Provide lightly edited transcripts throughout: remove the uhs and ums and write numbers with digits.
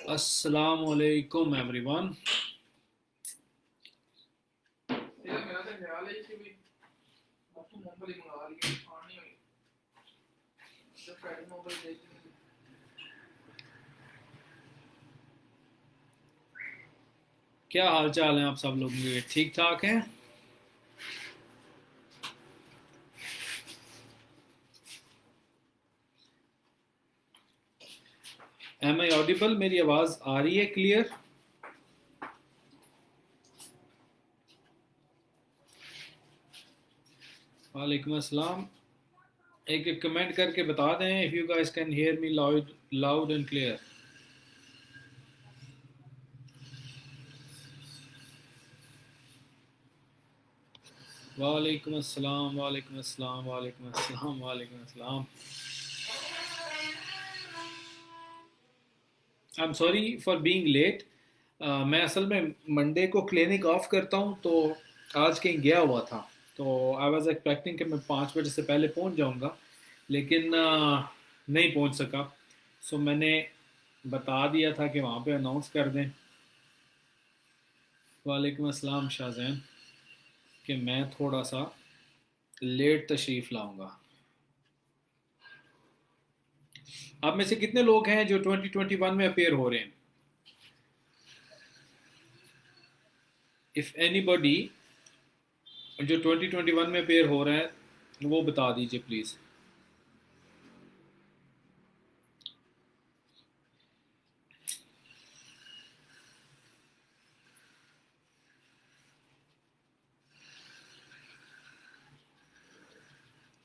अस्सलाम वालेकुम एवरीवन। यार मेरा तो ख्याल है कि भी आपको मूंगफली मंगा ली है खानी हुई जब फ्राइड मूंगफली देखी क्या हाल चाल है आप सब लोगों के? ठीक ठाक हैं? Am I audible? मेरी आवाज़ आ रही है क्लियर? वालेकुम अस्सलाम। एक एक कमेंट करके बता दें if you guys can hear me loud loud and clear. वालेकुम अस्सलाम, वालेकुम अस्सलाम, वालेकुम अस्सलाम, वालेकुम अस्सलाम। I am sorry for being late. मैं असल में मंडे को क्लिनिक ऑफ करता हूँ, तो आज कहीं गया हुआ था। तो आई वाज एक्सपेक्टिंग कि मैं 5 बजे से पहले पहुँच जाऊँगा, लेकिन नहीं पहुँच सका। सो मैंने बता दिया था कि वहाँ पे अनाउंस कर दें। वालेकुम अस्सलाम शाहजैन, कि मैं थोड़ा सा लेट तशरीफ़ लाऊंगा। आप में से कितने लोग हैं जो 2021 में अपेयर हो रहे हैं? इफ़ एनीबडी जो 2021 में अपेयर हो रहा है वो बता दीजिए प्लीज़।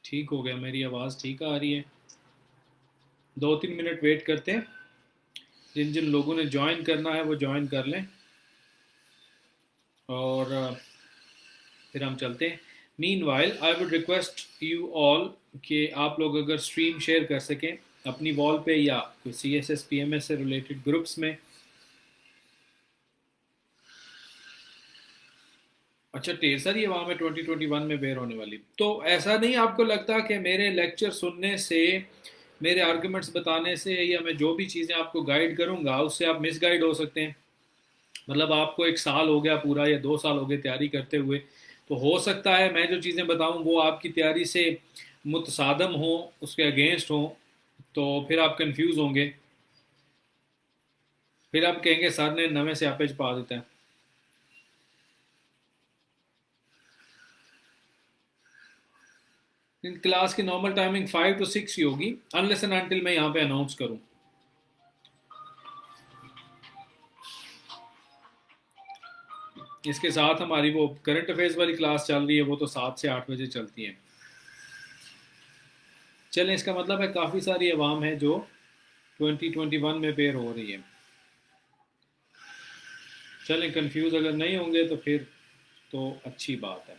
ठीक हो गया, मेरी आवाज़ ठीक आ रही है। 2-3 मिनट वेट करते हैं। जिन जिन लोगों ने ज्वाइन करना है वो ज्वाइन कर लें, और फिर हम चलते हैं। Mean while I would request you all कि आप लोग अगर स्ट्रीम शेयर कर सकें अपनी वॉल पे या कोई C S S P M S से रिलेटेड ग्रुप्स में। अच्छा, टेसर ही है वहाँ में 2021 में बेर होने वाली। तो ऐसा नहीं आपको लगता कि मेरे लेक्चर सुनने से, मेरे आर्गुमेंट्स बताने से, या मैं जो भी चीज़ें आपको गाइड करूँगा उससे आप मिस गाइड हो सकते हैं? मतलब आपको 1 साल हो गया पूरा या 2 साल हो गए तैयारी करते हुए, तो हो सकता है मैं जो चीज़ें बताऊँ वो आपकी तैयारी से मुतसादम हो, उसके अगेंस्ट हो, तो फिर आप कंफ्यूज होंगे। फिर आप कहेंगे सर ने नवे स्यापे च पा देता है। इन क्लास की नॉर्मल टाइमिंग 5 to 6 ही होगी, अनलेस एंड अनटिल मैं यहाँ पे अनाउंस करूँ। इसके साथ हमारी वो करंट अफेयर्स वाली क्लास चल रही है, वो तो 7 से 8 बजे चलती है। चलें, इसका मतलब है काफ़ी सारी अवाम है जो 2021 में पेयर हो रही है। चलें, कंफ्यूज अगर नहीं होंगे तो फिर तो अच्छी बात है।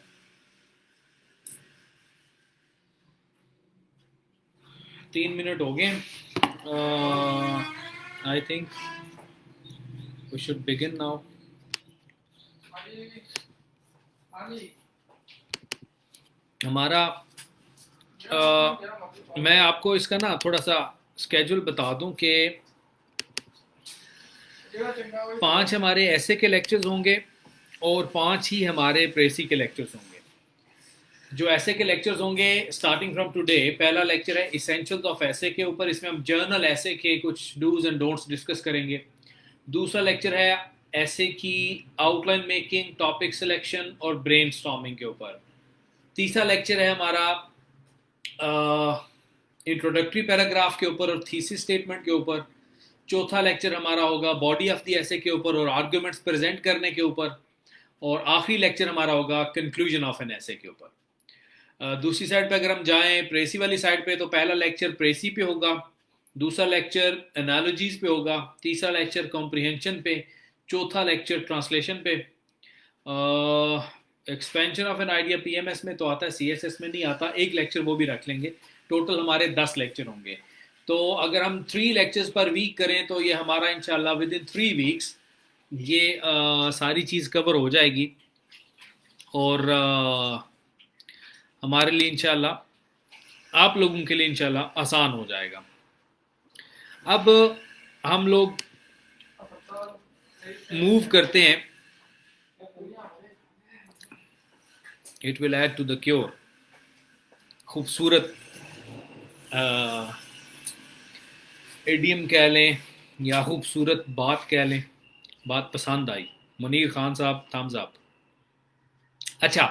3 मिनट हो गए। I think we should begin now. खानी खानी हमारा मेरा मसला अ, क्या मसला मैं पाओ आपको इसका ना थोड़ा सा स्केड्यूल बता दूं कि जेड़ा चंगा वही सलाह 5 हमारे ऐसे के लेक्चर्स होंगे और 5 ही हमारे प्रेसी के लेक्चर्स होंगे। जो ऐसे के लेक्चर्स होंगे स्टार्टिंग फ्रॉम टुडे, पहला लेक्चर है इसेंशियल्स ऑफ ऐसे के ऊपर। इसमें हम जर्नल ऐसे के कुछ डूज एंड डोंट्स डिस्कस करेंगे। दूसरा लेक्चर है ऐसे की आउटलाइन मेकिंग, टॉपिक सिलेक्शन और ब्रेन के ऊपर। तीसरा लेक्चर है हमारा इंट्रोडक्टरी पैराग्राफ के ऊपर और थीसिस स्टेटमेंट के ऊपर। चौथा लेक्चर हमारा होगा बॉडी ऑफ द ऐसे के ऊपर और आर्ग्यूमेंट्स प्रेजेंट करने के ऊपर। और आखिरी लेक्चर हमारा होगा कंक्लूजन ऑफ एन ऐसे के ऊपर। दूसरी साइड पे अगर हम जाएं प्रेसी वाली साइड पे, तो पहला लेक्चर प्रेसी पे होगा, दूसरा लेक्चर एनालॉजीज पे होगा, तीसरा लेक्चर कॉम्प्रिहेंशन पे, चौथा लेक्चर ट्रांसलेशन पे। Expansion of an idea PMS में तो आता है, सीएसएस में नहीं आता। एक लेक्चर वो भी रख लेंगे। टोटल हमारे 10 लेक्चर होंगे। तो अगर हम 3 लेक्चर्स पर वीक करें तो ये हमारा इंशाल्लाह विद इन 3 वीक्स ये सारी चीज़ कवर हो जाएगी, और हमारे लिए इंशाल्लाह, आप लोगों के लिए इंशाल्लाह आसान हो जाएगा। अब हम लोग मूव करते हैं, it will add to the cure. खूबसूरत एडियम कह लें या खूबसूरत बात कह लें, बात पसंद आई। मुनीर खान साहब थम्स अप। अच्छा,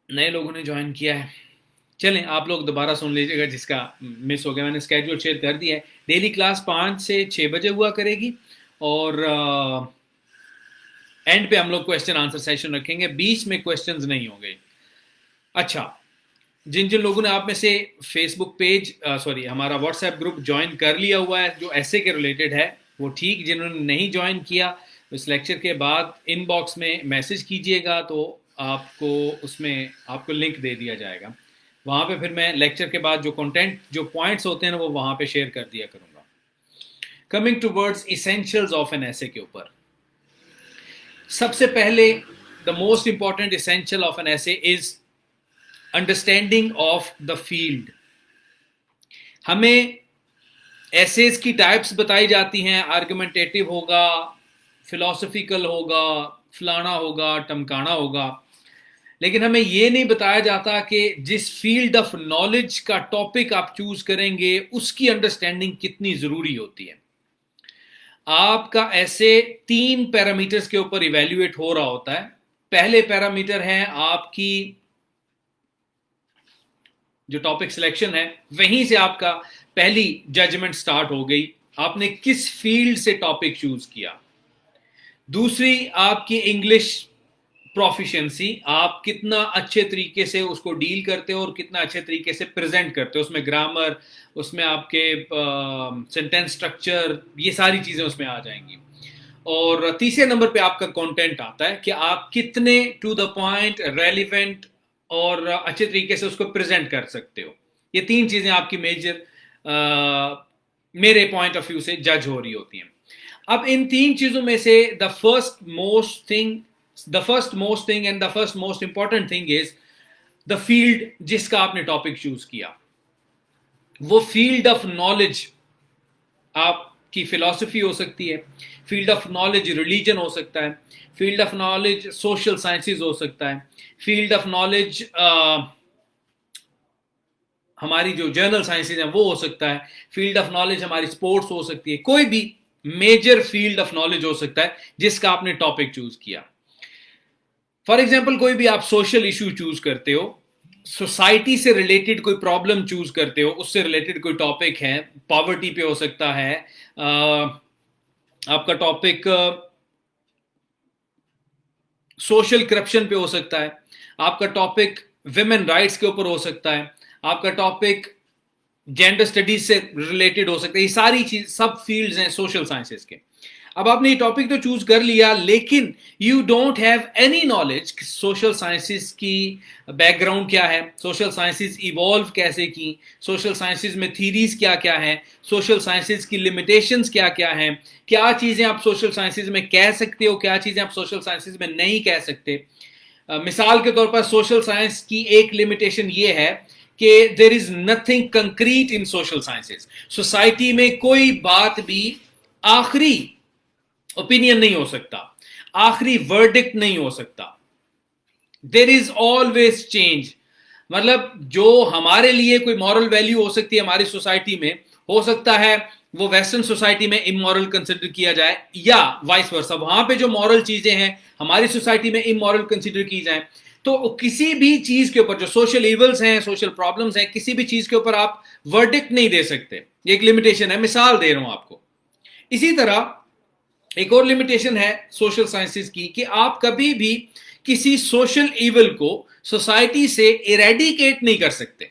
नए लोगों ने ज्वाइन किया है, चलें आप लोग दोबारा सुन लीजिएगा जिसका मिस हो गया। मैंने स्केड्यूल शेयर कर दिया है। डेली क्लास 5 से 6 बजे हुआ करेगी और एंड पे हम लोग क्वेश्चन आंसर सेशन रखेंगे, बीच में क्वेश्चंस नहीं होंगे। अच्छा, जिन जिन लोगों ने आप में से फेसबुक पेज सॉरी हमारा व्हाट्सएप ग्रुप ज्वाइन कर लिया हुआ है जो ऐसे के रिलेटेड है वो ठीक, जिन्होंने नहीं ज्वाइन किया इस लेक्चर के बाद इनबॉक्स में मैसेज कीजिएगा तो आपको उसमें आपको लिंक दे दिया जाएगा। वहाँ पे फिर मैं लेक्चर के बाद जो कंटेंट जो पॉइंट्स होते हैं ना वो वहाँ पे शेयर कर दिया करूँगा। Coming towards essentials of an essay के ऊपर, सबसे पहले the most important essential of an essay is understanding of the field. हमें एसेज की टाइप्स बताई जाती हैं, आर्गुमेंटेटिव होगा, फिलोसफिकल होगा, फलाना होगा, टमकाना होगा, लेकिन हमें यह नहीं बताया जाता कि जिस फील्ड ऑफ नॉलेज का टॉपिक आप चूज करेंगे उसकी अंडरस्टैंडिंग कितनी जरूरी होती है। आपका ऐसे 3 पैरामीटर्स के ऊपर इवेल्युएट हो रहा होता है। पहले पैरामीटर है आपकी जो टॉपिक सिलेक्शन है, वहीं से आपका पहली जजमेंट स्टार्ट हो गई, आपने किस फील्ड से टॉपिक चूज किया। दूसरी आपकी इंग्लिश प्रोफिशिएंसी, आप कितना अच्छे तरीके से उसको डील करते हो और कितना अच्छे तरीके से प्रेजेंट करते हो, उसमें ग्रामर, उसमें आपके सेंटेंस स्ट्रक्चर, ये सारी चीजें उसमें आ जाएंगी। और तीसरे नंबर पे आपका कंटेंट आता है कि आप कितने टू द पॉइंट, रेलिवेंट और अच्छे तरीके से उसको प्रेजेंट कर सकते हो। ये 3 चीजें आपकी मेजर मेरे पॉइंट ऑफ व्यू से जज हो रही होती हैं। अब इन 3 चीजों में से the first most thing and the first most important thing is the field जिसका आपने टॉपिक चूज किया। वो फील्ड ऑफ नॉलेज आपकी फिलॉसफी हो सकती है, फील्ड ऑफ नॉलेज रिलीजन हो सकता है, field of knowledge social sciences हो सकता है, फील्ड ऑफ नॉलेज हमारी जो जर्नल साइंसेज हैं वो हो सकता है, फील्ड ऑफ नॉलेज हमारी स्पोर्ट्स हो सकती है, कोई भी मेजर फील्ड ऑफ नॉलेज हो सकता है जिसका आपने टॉपिक चूज किया। फॉर एग्जाम्पल कोई भी आप सोशल इशू चूज करते हो, सोसाइटी से रिलेटेड कोई प्रॉब्लम चूज करते हो, उससे रिलेटेड कोई टॉपिक है, पॉवर्टी पे हो सकता है, आपका टॉपिक सोशल करप्शन पे हो सकता है, आपका टॉपिक विमेन राइट्स के ऊपर हो सकता है, आपका टॉपिक जेंडर स्टडीज से रिलेटेड हो सकता है। ये सारी चीज सब फील्ड्स हैं सोशल साइंसेस के। अब आपने ये टॉपिक तो चूज कर लिया, लेकिन you don't have any knowledge social sciences की बैकग्राउंड क्या है, सोशल साइंसेस इवॉल्व कैसे की, सोशल साइंसेस में थीरीज क्या क्या है, सोशल साइंसेस की लिमिटेशंस क्या क्या हैं, क्या चीजें आप सोशल साइंसेस में कह सकते हो, क्या चीजें आप सोशल साइंसेस में नहीं कह सकते। मिसाल के तौर पर सोशल साइंस की एक लिमिटेशन ये है कि there is nothing concrete in social sciences. Society में कोई बात भी आखिरी ओपिनियन नहीं हो सकता, आखिरी वर्डिक्ट नहीं हो सकता। There is always change. मतलब जो हमारे लिए कोई मॉरल वैल्यू हो सकती है हमारी सोसाइटी में, हो सकता है वो वेस्टर्न सोसाइटी में इमोरल कंसिडर किया जाए, या वाइस वर्सा, वहां पे जो मॉरल चीजें हैं हमारी सोसाइटी में इमोरल कंसिडर की जाए। तो किसी भी चीज के ऊपर जो सोशल इवल्स हैं, सोशल प्रॉब्लम्स हैं, किसी भी चीज के ऊपर आप वर्डिक्ट नहीं दे सकते। ये एक लिमिटेशन है, मिसाल दे रहा हूं आपको। इसी तरह एक और लिमिटेशन है सोशल साइंसेस की कि आप कभी भी किसी सोशल इवल को सोसाइटी से इरेडिकेट नहीं कर सकते।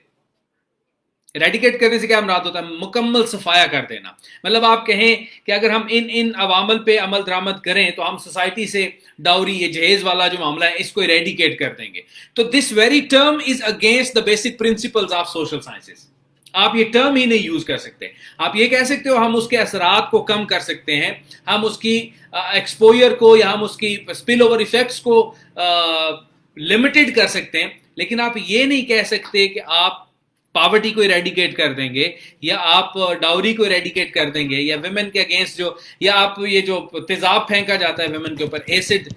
इरेडिकेट करने से क्या मुराद होता है? मुकम्मल सफाया कर देना। मतलब आप कहें कि अगर हम इन अवामल पे अमल दरामद करें तो हम सोसाइटी से डाउरी, ये जहेज वाला जो मामला है, इसको इरेडिकेट कर देंगे। तो this very term is against the basic principles of social sciences. आप ये टर्म ही नहीं यूज कर सकते। आप ये कह सकते हो हम उसके असरात को कम कर सकते हैं, हम उसकी एक्सपोजर को या हम उसकी स्पिल ओवर इफेक्ट्स को लिमिटेड कर सकते हैं, लेकिन आप ये नहीं कह सकते कि आप पॉवर्टी को इरेडिकेट कर देंगे, या आप डाउरी को इरेडिकेट कर देंगे, या वुमेन के अगेंस्ट जो, या आप ये जो तेजाब फेंका जाता है वुमेन के ऊपर, एसिड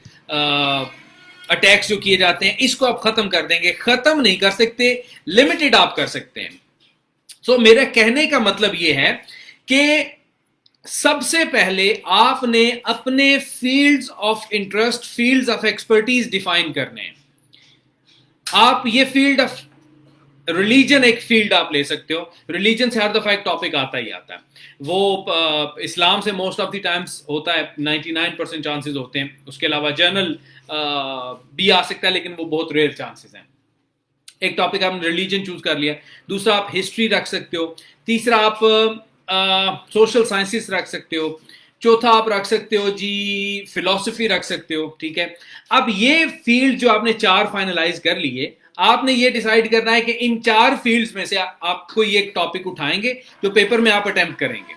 अटैक्स जो किए जाते हैं, इसको आप खत्म कर देंगे। खत्म नहीं कर सकते, लिमिटेड आप कर सकते हैं। सो मेरा कहने का मतलब यह है कि सबसे पहले आपने अपने fields of interest, fields of expertise define करने हैं। आप ये फील्ड ऑफ रिलीजन, एक फील्ड आप ले सकते हो, रिलीजन से हर दफा एक टॉपिक आता ही आता है। वो इस्लाम से मोस्ट ऑफ द टाइम्स होता है, 99% चांसेस होते हैं। उसके अलावा जर्नल भी आ सकता है, लेकिन वो बहुत रेयर चांसेस हैं। एक टॉपिक आपने रिलीजन चूज कर लिया, दूसरा आप हिस्ट्री रख सकते हो, तीसरा आप सोशल साइंसेस रख सकते हो, चौथा आप रख सकते हो जी फिलॉसफी रख सकते हो, ठीक है। अब ये फील्ड जो आपने 4 फाइनलाइज कर लिए, आपने ये डिसाइड करना है कि इन 4 फील्ड्स में से आप कोई एक टॉपिक उठाएंगे जो पेपर में आप अटेम्प्ट करेंगे,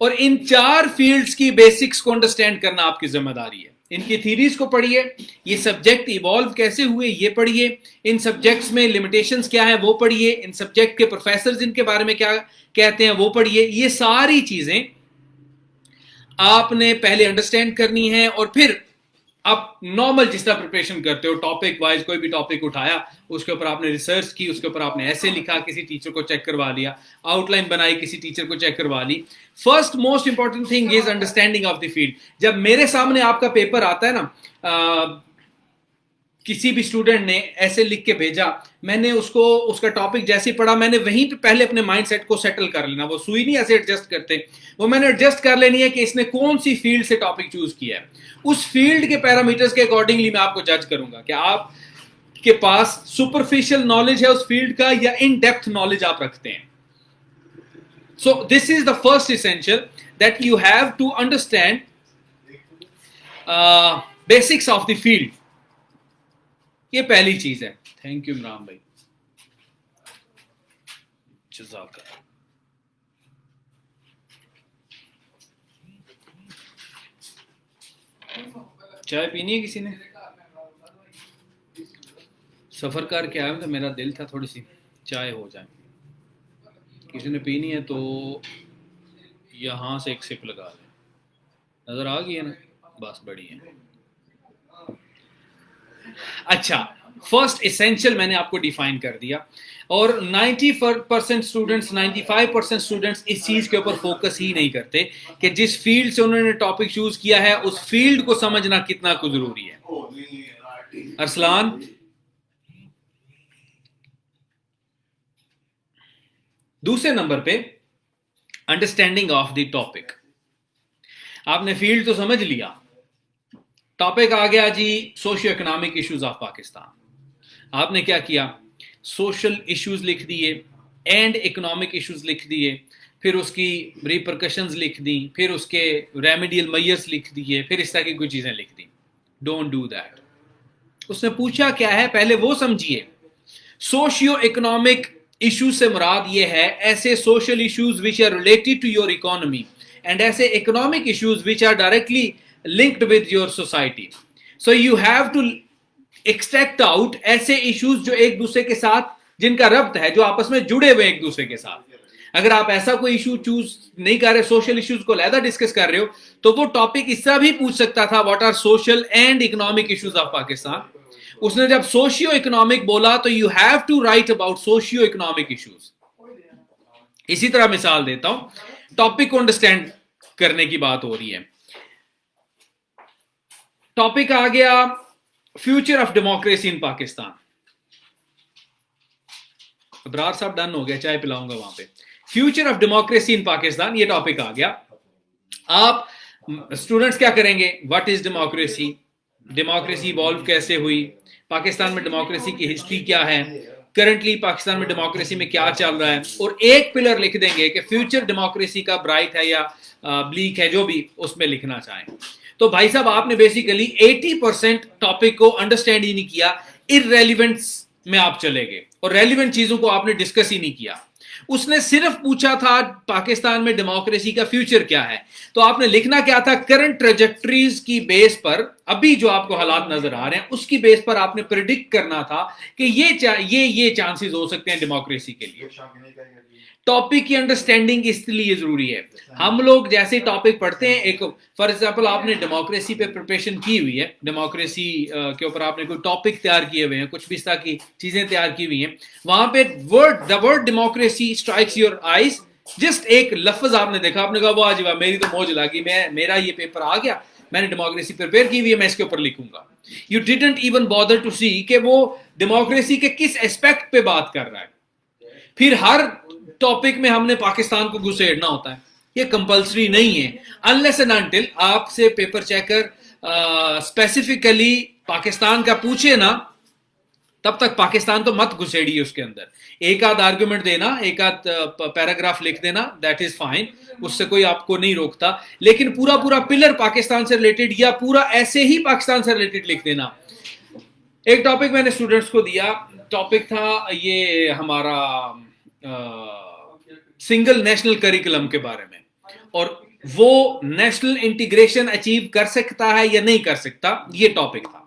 और इन 4 फील्ड्स की बेसिक्स को अंडरस्टैंड करना आपकी जिम्मेदारी है। इनकी थीरीज को पढ़िए, ये सब्जेक्ट इवॉल्व कैसे हुए ये पढ़िए, इन सब्जेक्ट्स में लिमिटेशंस क्या है वो पढ़िए, इन सब्जेक्ट के प्रोफेसर्स इनके बारे में क्या कहते हैं वो पढ़िए। ये सारी चीजें आपने पहले अंडरस्टैंड करनी है, और फिर आप नॉर्मल जिस तरह प्रिपरेशन करते हो, टॉपिक वाइज कोई भी टॉपिक उठाया, उसके ऊपर आपने रिसर्च की, उसके ऊपर आपने ऐसे लिखा, किसी टीचर को चेक करवा लिया, आउटलाइन बनाई, किसी टीचर को चेक करवा ली। First most important thing is understanding of the field. जब मेरे सामने आपका पेपर आता है ना, किसी भी स्टूडेंट ने ऐसे लिख के भेजा, मैंने उसको उसका टॉपिक जैसे ही पढ़ा, मैंने वहीं पे पहले अपने माइंडसेट को सेटल कर लेना। वो सुई नहीं ऐसे एडजस्ट करते, वो मैंने एडजस्ट कर लेनी है कि इसने कौन सी फील्ड से टॉपिक चूज किया है। उस फील्ड के पैरामीटर्स के अकॉर्डिंगली मैं आपको जज करूंगा कि आप के पास सुपरफिशियल नॉलेज है उस फील्ड का, या इन डेप्थ नॉलेज आप रखते हैं। So this is the first essential, that you have to understand basics of the field. ये पहली चीज है। थैंक यू इमरान भाई, जज़ाकल्लाह। चाय पीनी है किसी ने? सफर करके आया तो मेरा दिल था थोड़ी सी चाय हो जाए। किसी ने पीनी है तो यहां से एक सिप लगा ले। नजर आ गई है ना? बस बढ़िया। अच्छा, फर्स्ट एसेंशियल मैंने आपको डिफाइन कर दिया, और 90% स्टूडेंट्स, 95% स्टूडेंट्स इस चीज के ऊपर फोकस ही नहीं करते कि जिस फील्ड से उन्होंने टॉपिक चूज किया है उस फील्ड को समझना कितना कुछ जरूरी है। अरसलान, दूसरे नंबर पे अंडरस्टैंडिंग ऑफ द टॉपिक। आपने फील्ड तो समझ लिया, टॉपिक आ गया जी socio economic issues of Pakistan. आपने क्या किया? सोशल इश्यूज लिख दिए एंड इकोनॉमिक इश्यूज लिख दिए, फिर उसकी रिपरकशंस लिख दी, फिर उसके रेमेडियल मेजर्स लिख दिए, फिर इस तरह की कुछ चीजें लिख दी। Don't do that. उसने पूछा क्या है, पहले वो समझिए। सोशियो इकोनॉमिक इश्यूज से मुराद ये है ऐसे social issues which are related to your economy, and ऐसे economic issues which are directly linked with your society. So you have to extract out ऐसे issues जो एक दूसरे के साथ, जिनका रब्त है, जो आपस में जुड़े हुए एक दूसरे के साथ। अगर आप ऐसा कोई इशू चूज नहीं कर रहे, सोशल इश्यूज को अलग डिस्कस कर रहे हो, तो वो टॉपिक इससे भी पूछ सकता था, what are social and economic issues of Pakistan. उसने जब सोशियो इकोनॉमिक बोला तो you have to write about socio economic issues. इसी तरह मिसाल देता हूं, टॉपिक को अंडरस्टैंड करने की बात हो रही है। टॉपिक आ गया future of democracy in Pakistan. Abrar साहब डन हो गया, चाय पिलाऊंगा वहां पे। Future of democracy in Pakistan, ये टॉपिक आ गया। आप स्टूडेंट्स क्या करेंगे? What is democracy, democracy evolve कैसे हुई, पाकिस्तान में डेमोक्रेसी की हिस्ट्री क्या है, करंटली पाकिस्तान में डेमोक्रेसी में क्या चल रहा है, और एक पिलर लिख देंगे कि फ्यूचर डेमोक्रेसी का ब्राइट है या ब्लीक है, जो भी उसमें लिखना चाहें। तो भाई साहब, आपने बेसिकली 80% टॉपिक को अंडरस्टैंड ही नहीं किया, इररेलेवेंट्स में आप चले गए, और रेलिवेंट चीजों को आपने डिस्कस ही नहीं किया। उसने सिर्फ पूछा था पाकिस्तान में डेमोक्रेसी का फ्यूचर क्या है। तो आपने लिखना क्या था, करंट ट्रेजेक्टरीज की बेस पर, अभी जो आपको हालात नजर आ रहे हैं उसकी बेस पर आपने प्रिडिक्ट करना था कि ये चांसेस हो सकते हैं डेमोक्रेसी के लिए। टॉपिक की अंडरस्टैंडिंग इसलिए जरूरी है। हम लोग जैसे टॉपिक पढ़ते हैं, एक फॉर एग्जांपल आपने डेमोक्रेसी पे प्रिपरेशन की हुई है, डेमोक्रेसी के ऊपर आपने कोई टॉपिक तैयार किए हुए हैं, कुछ भी इस तरह की चीजें तैयार की हुई हैं, वहां पे the word democracy strikes your eyes, just एक लफ्ज आपने देखा, आपने कहा वाह जी वाह, मेरी तो मौज लगी, मेरा ये पेपर आ गया, मैंने डेमोक्रेसी प्रिपेयर की हुई है, मैं इसके ऊपर लिखूंगा। You didn't even bother to see कि वो डेमोक्रेसी के किस एस्पेक्ट पे बात कर रहा है। फिर हर टॉपिक में हमने पाकिस्तान को घुसेड़ना होता है, ये कंपलसरी नहीं है। अनलेस एंड अनटिल आपसे पेपर चेकर स्पेसिफिकली पाकिस्तान का पूछे ना, तब तक पाकिस्तान तो मत घुसेड़िए उसके अंदर। एक आध आर्गुमेंट देना, एक आध पैराग्राफ लिख देना, दैट इज फाइन, उससे कोई आपको नहीं रोकता। लेकिन पूरा पूरा पिलर पाकिस्तान से रिलेटेड या पूरा ऐसे ही पाकिस्तान से रिलेटेड लिख देना। एक टॉपिक मैंने स्टूडेंट्स को दिया, टॉपिक था ये हमारा सिंगल नेशनल करिकुलम के बारे में, और वो नेशनल इंटीग्रेशन अचीव कर सकता है या नहीं कर सकता, ये टॉपिक था।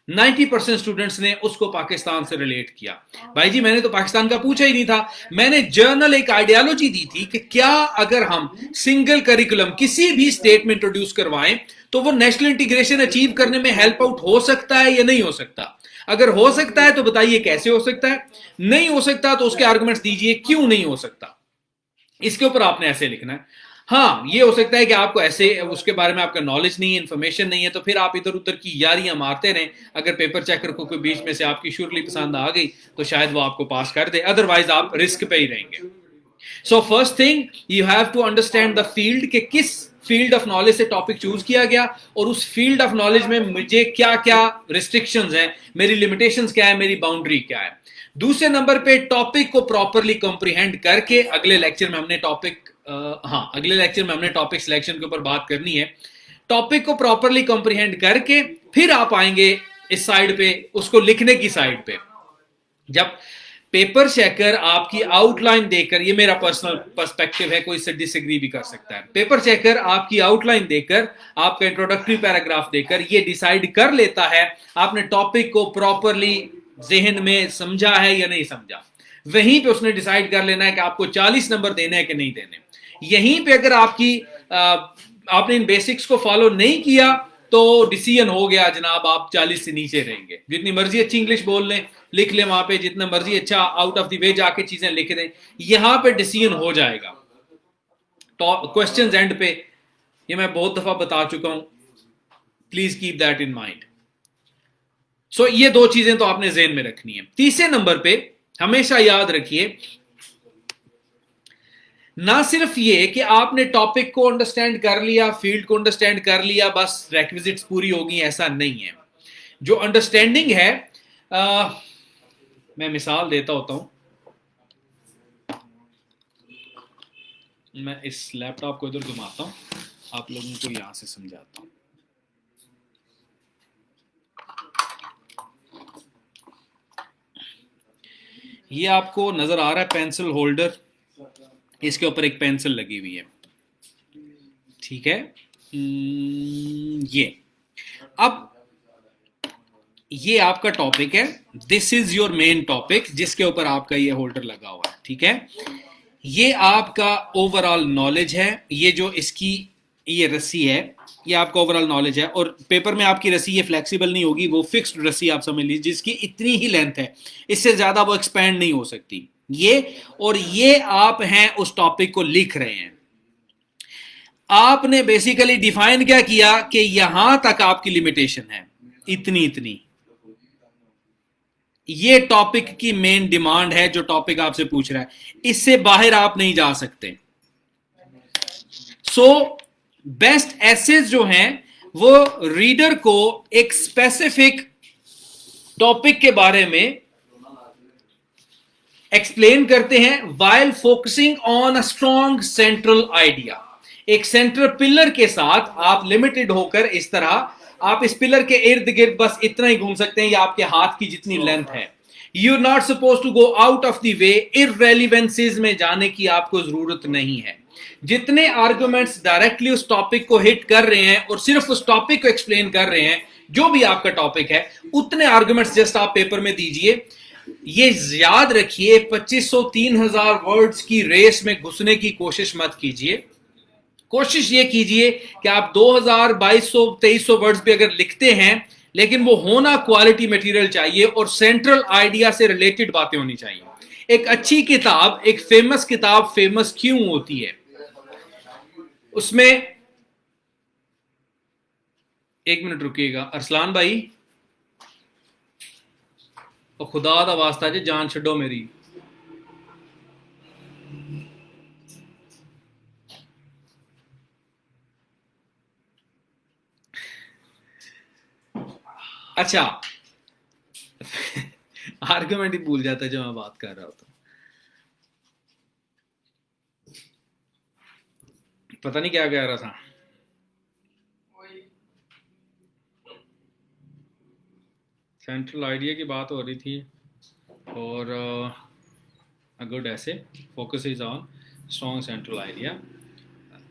90% स्टूडेंट्स ने उसको पाकिस्तान से रिलेट किया। भाई जी मैंने तो पाकिस्तान का पूछा ही नहीं था, मैंने जर्नल एक आइडियोलॉजी दी थी कि क्या अगर हम सिंगल करिकुलम किसी भी स्टेट में इंट्रोड्यूस करवाएं तो वो नेशनल इंटीग्रेशन अचीव करने में हेल्प आउट हो सकता है या नहीं हो सकता। अगर हो सकता है तो बताइए कैसे हो सकता है, नहीं हो सकता तो उसके आर्गुमेंट्स दीजिए क्यों नहीं हो सकता। इसके ऊपर आपने ऐसे लिखना है। हाँ ये हो सकता है कि आपको ऐसे उसके बारे में आपका नॉलेज नहीं है, इंफॉर्मेशन नहीं है, तो फिर आप इधर उधर की यारियां मारते रहें। अगर पेपर चेकर को कोई बीच में से आपकी श्योरली पसंद आ गई तो शायद वो आपको पास कर दे, अदरवाइज आप रिस्क पे ही रहेंगे। So first thing you have to understand the field, कि किस फील्ड ऑफ नॉलेज से टॉपिक चूज किया गया और उस फील्ड ऑफ नॉलेज में मुझे क्या क्या रिस्ट्रिक्शंस हैं, मेरी लिमिटेशंस क्या है, मेरी बाउंड्री क्या है। दूसरे नंबर पे टॉपिक को प्रॉपरली कॉम्प्रिहेंड करके, अगले लेक्चर में हमने टॉपिक सिलेक्शन के ऊपर बात करनी है। टॉपिक को प्रॉपरली कॉम्प्रिहेंड करके फिर आप आएंगे इस साइड पे, उसको लिखने की साइड पे। जब पेपर चेकर आपकी आउटलाइन देकर, ये मेरा पर्सनल पर्सपेक्टिव है, कोई इससे डिसएग्री भी कर सकता है, पेपर चेकर आपकी आउटलाइन देकर, आपका इंट्रोडक्टरी पैराग्राफ देकर ये डिसाइड कर लेता है आपने टॉपिक को प्रॉपरली जहन में समझा है या नहीं समझा। वहीं पे उसने डिसाइड कर लेना है कि आपको 40 नंबर देने हैं कि नहीं देने। यहीं पे अगर आपने इन बेसिक्स को फॉलो नहीं किया तो डिसीजन हो गया जनाब, आप 40 से नीचे रहेंगे। जितनी मर्जी अच्छी इंग्लिश बोल लें, लिख लें वहां पे, जितना मर्जी अच्छा आउट ऑफ द वे जाके चीजें लिख दें, यहां पे डिसीजन हो जाएगा। तो क्वेश्चंस एंड पे, ये मैं बहुत दफा बता चुका हूं, please keep that in mind. So ये दो चीजें तो आपने ज़हन में रखनी है। तीसरे नंबर पे हमेशा याद रखिए, ना सिर्फ ये कि आपने टॉपिक को अंडरस्टैंड कर लिया, फील्ड को अंडरस्टैंड कर लिया, बस रेक्विजिट्स पूरी होगी, ऐसा नहीं है। जो अंडरस्टैंडिंग है, मैं मिसाल देता होता हूं, मैं इस लैपटॉप को इधर घुमाता हूं, आप लोगों को यहां से समझाता हूं। ये आपको नजर आ रहा है पेंसिल होल्डर, इसके ऊपर एक पेंसिल लगी हुई है, ठीक है। ये अब ये आपका टॉपिक है, this is your main topic जिसके ऊपर आपका ये होल्डर लगा हुआ है, ठीक है। ये आपका ओवरऑल नॉलेज है, ये जो इसकी ये रस्सी है ये आपका ओवरऑल नॉलेज है। और पेपर में आपकी रस्सी ये फ्लेक्सिबल नहीं होगी, वो फिक्स्ड रस्सी आप समझ लीजिए, जिसकी इतनी ही लेंथ है, इससे ज्यादा वो एक्सपैंड नहीं हो सकती। ये आप हैं उस टॉपिक को लिख रहे हैं, आपने बेसिकली डिफाइन क्या किया कि यहां तक आपकी लिमिटेशन है, इतनी ये टॉपिक की मेन डिमांड है, जो टॉपिक आपसे पूछ रहा है, इससे बाहर आप नहीं जा सकते। सो बेस्ट एसेज जो हैं वो रीडर को एक स्पेसिफिक टॉपिक के बारे में एक्सप्लेन करते हैं while focusing on a strong central idea. एक सेंट्रल पिलर के साथ आप लिमिटेड होकर, इस तरह आप इस पिलर के इर्द गिर्द बस इतना ही घूम सकते हैं, या आपके हाथ की जितनी लेंथ है, you are not suppose to go out of the way, irrelevancies में जाने की आपको जरूरत नहीं है। जितने आर्गुमेंट्स डायरेक्टली उस टॉपिक को हिट कर रहे हैं और सिर्फ उस टॉपिक को एक्सप्लेन कर रहे हैं, जो भी आपका टॉपिक है, उतने आर्गुमेंट्स जस्ट आप पेपर में दीजिए। ये याद रखिए, 2500 3000 वर्ड्स की रेस में घुसने की कोशिश मत कीजिए। कोशिश ये कीजिए कि आप 2000 2200 2300 वर्ड्स भी अगर लिखते हैं, लेकिन वो होना क्वालिटी मटेरियल चाहिए और सेंट्रल आइडिया से रिलेटेड बातें होनी चाहिए। एक अच्छी किताब, एक फेमस किताब फेमस क्यों होती है? उसमें एक मिनट रुकिएगा अरसलान भाई, और खुदा दा वास्ता जी जान छड्डो मेरी। अच्छा आर्गुमेंट ही भूल जाता है जो मैं बात कर रहा होता। पता नहीं क्या कह रहा था। सेंट्रल आइडिया की बात हो रही थी, और गुड ऐसे focus is on strong central idea.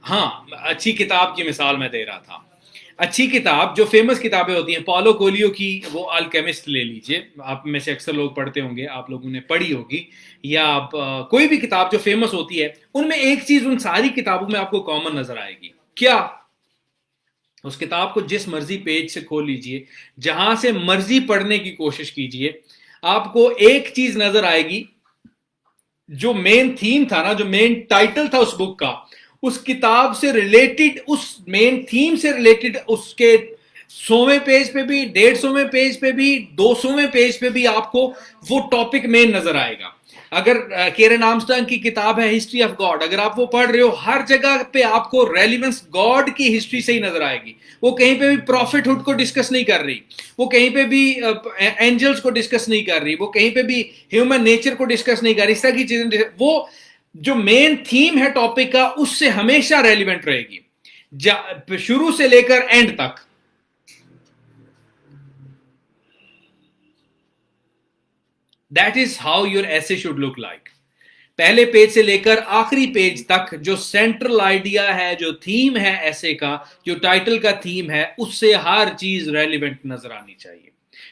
हाँ, अच्छी किताब की मिसाल मैं दे रहा था। अच्छी किताब, जो फेमस किताबें होती हैं, पॉलो कोलियो की वो अल्केमिस्ट ले लीजिए, आप में से अक्सर लोग पढ़ते होंगे, आप लोगों ने पढ़ी होगी, या आप कोई भी किताब जो फेमस होती है, उनमें एक चीज उन सारी किताबों में आपको कॉमन नजर आएगी। क्या? उस किताब को जिस मर्जी पेज से खोल लीजिए, जहां से मर्जी पढ़ने की कोशिश कीजिए, आपको एक चीज नजर आएगी। जो मेन थीम था ना, जो मेन टाइटल था उस बुक का, उस किताब से रिलेटेड, उस मेन थीम से रिलेटेड, उसके 100वें पेज पे भी, 150वें पेज पे भी, 200वें पेज पे भी आपको वो टॉपिक मेन नजर आएगा। अगर केरन आर्मस्ट्रांग की किताब है हिस्ट्री ऑफ गॉड, अगर आप वो पढ़ रहे हो, हर जगह पे आपको रेलिवेंस गॉड की हिस्ट्री से ही नजर आएगी। वो कहीं पे भी प्रॉफिटहुड को डिस्कस नहीं कर रही, वो कहीं पे भी एंजल्स को डिस्कस नहीं कर रही, वो कहीं पे भी ह्यूमन नेचर को डिस्कस नहीं कर रही। इस तरह की चीजें, वो जो मेन थीम है टॉपिक का, उससे हमेशा रेलिवेंट रहेगी शुरू से लेकर एंड तक। दैट इज हाउ योर ऐसे शुड लुक लाइक। पहले पेज से लेकर आखिरी पेज तक जो सेंट्रल आइडिया है, जो थीम है ऐसे का, जो टाइटल का थीम है, उससे हर चीज रेलिवेंट नजर आनी चाहिए।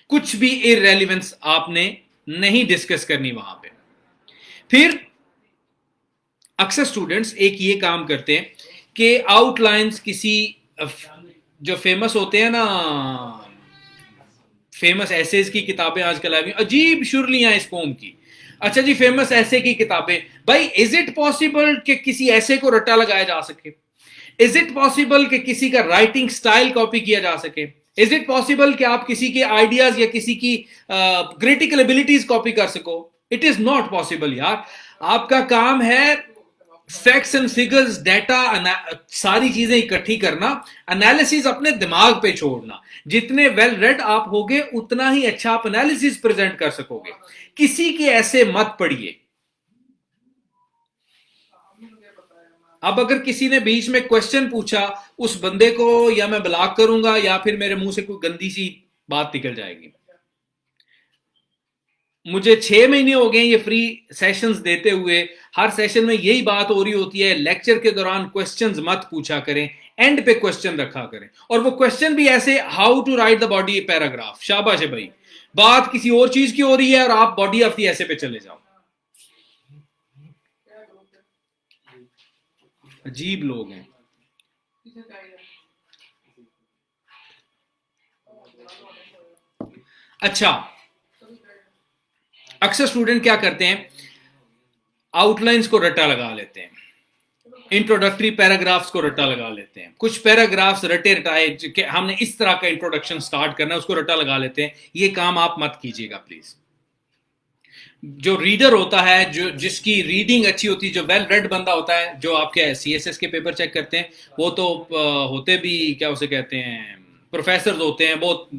कुछ भी इररेलेवेंस आपने नहीं डिस्कस करनी वहां पे। फिर अक्सर स्टूडेंट्स एक ये काम करते हैं कि आउटलाइंस किसी जो फेमस होते हैं ना, फेमस एसेज की किताबें आजकल आई, अजीब शुरलियां इस कौम की। अच्छा जी, फेमस ऐसे की किताबें, भाई इज इट पॉसिबल कि किसी ऐसे को रट्टा लगाया जा सके? इज इट पॉसिबल कि किसी का राइटिंग स्टाइल कॉपी किया जा सके? इज इट पॉसिबल कि आप किसी के आइडियाज या किसी की क्रिटिकल एबिलिटीज कॉपी कर सको? इट इज नॉट पॉसिबल यार। आपका काम है फैक्ट्स एंड फिगर्स, डाटा, सारी चीजें इकट्ठी करना, एनालिसिस अपने दिमाग पे छोड़ना। जितने वेल रेड आप होगे, उतना ही अच्छा आप एनालिसिस प्रेजेंट कर सकोगे। किसी के ऐसे मत पढ़िए। अब अगर किसी ने बीच में क्वेश्चन पूछा, उस बंदे को या मैं ब्लॉक करूंगा या फिर मेरे मुंह से कोई गंदी सी बात निकल जाएगी। मुझे 6 महीने हो गए ये फ्री सेशंस देते हुए। हर सेशन में यही बात हो रही होती है, लेक्चर के दौरान क्वेश्चंस मत पूछा करें, एंड पे क्वेश्चन रखा करें। और वो क्वेश्चन भी ऐसे, how to write the body paragraph. शाबाश है भाई, बात किसी और चीज की हो रही है और आप बॉडी ऑफ द ऐसे पे चले जाओ। अजीब लोग हैं। अच्छा, अक्सर स्टूडेंट क्या करते हैं, आउटलाइंस को रट्टा लगा लेते हैं, इंट्रोडक्टरी पैराग्राफ्स को रट्टा लगा लेते हैं। कुछ पैराग्राफ्स रटे रटाए कि हमने इस तरह का इंट्रोडक्शन स्टार्ट करना है, उसको रट्टा लगा लेते हैं। ये काम आप मत कीजिएगा प्लीज। जो रीडर होता है, जो जिसकी रीडिंग अच्छी होती है, जो वेल रेड बंदा होता है, जो आपके सीएसएस के पेपर चेक करते हैं, वो तो होते भी क्या उसे कहते हैं, प्रोफेसर होते हैं, बहुत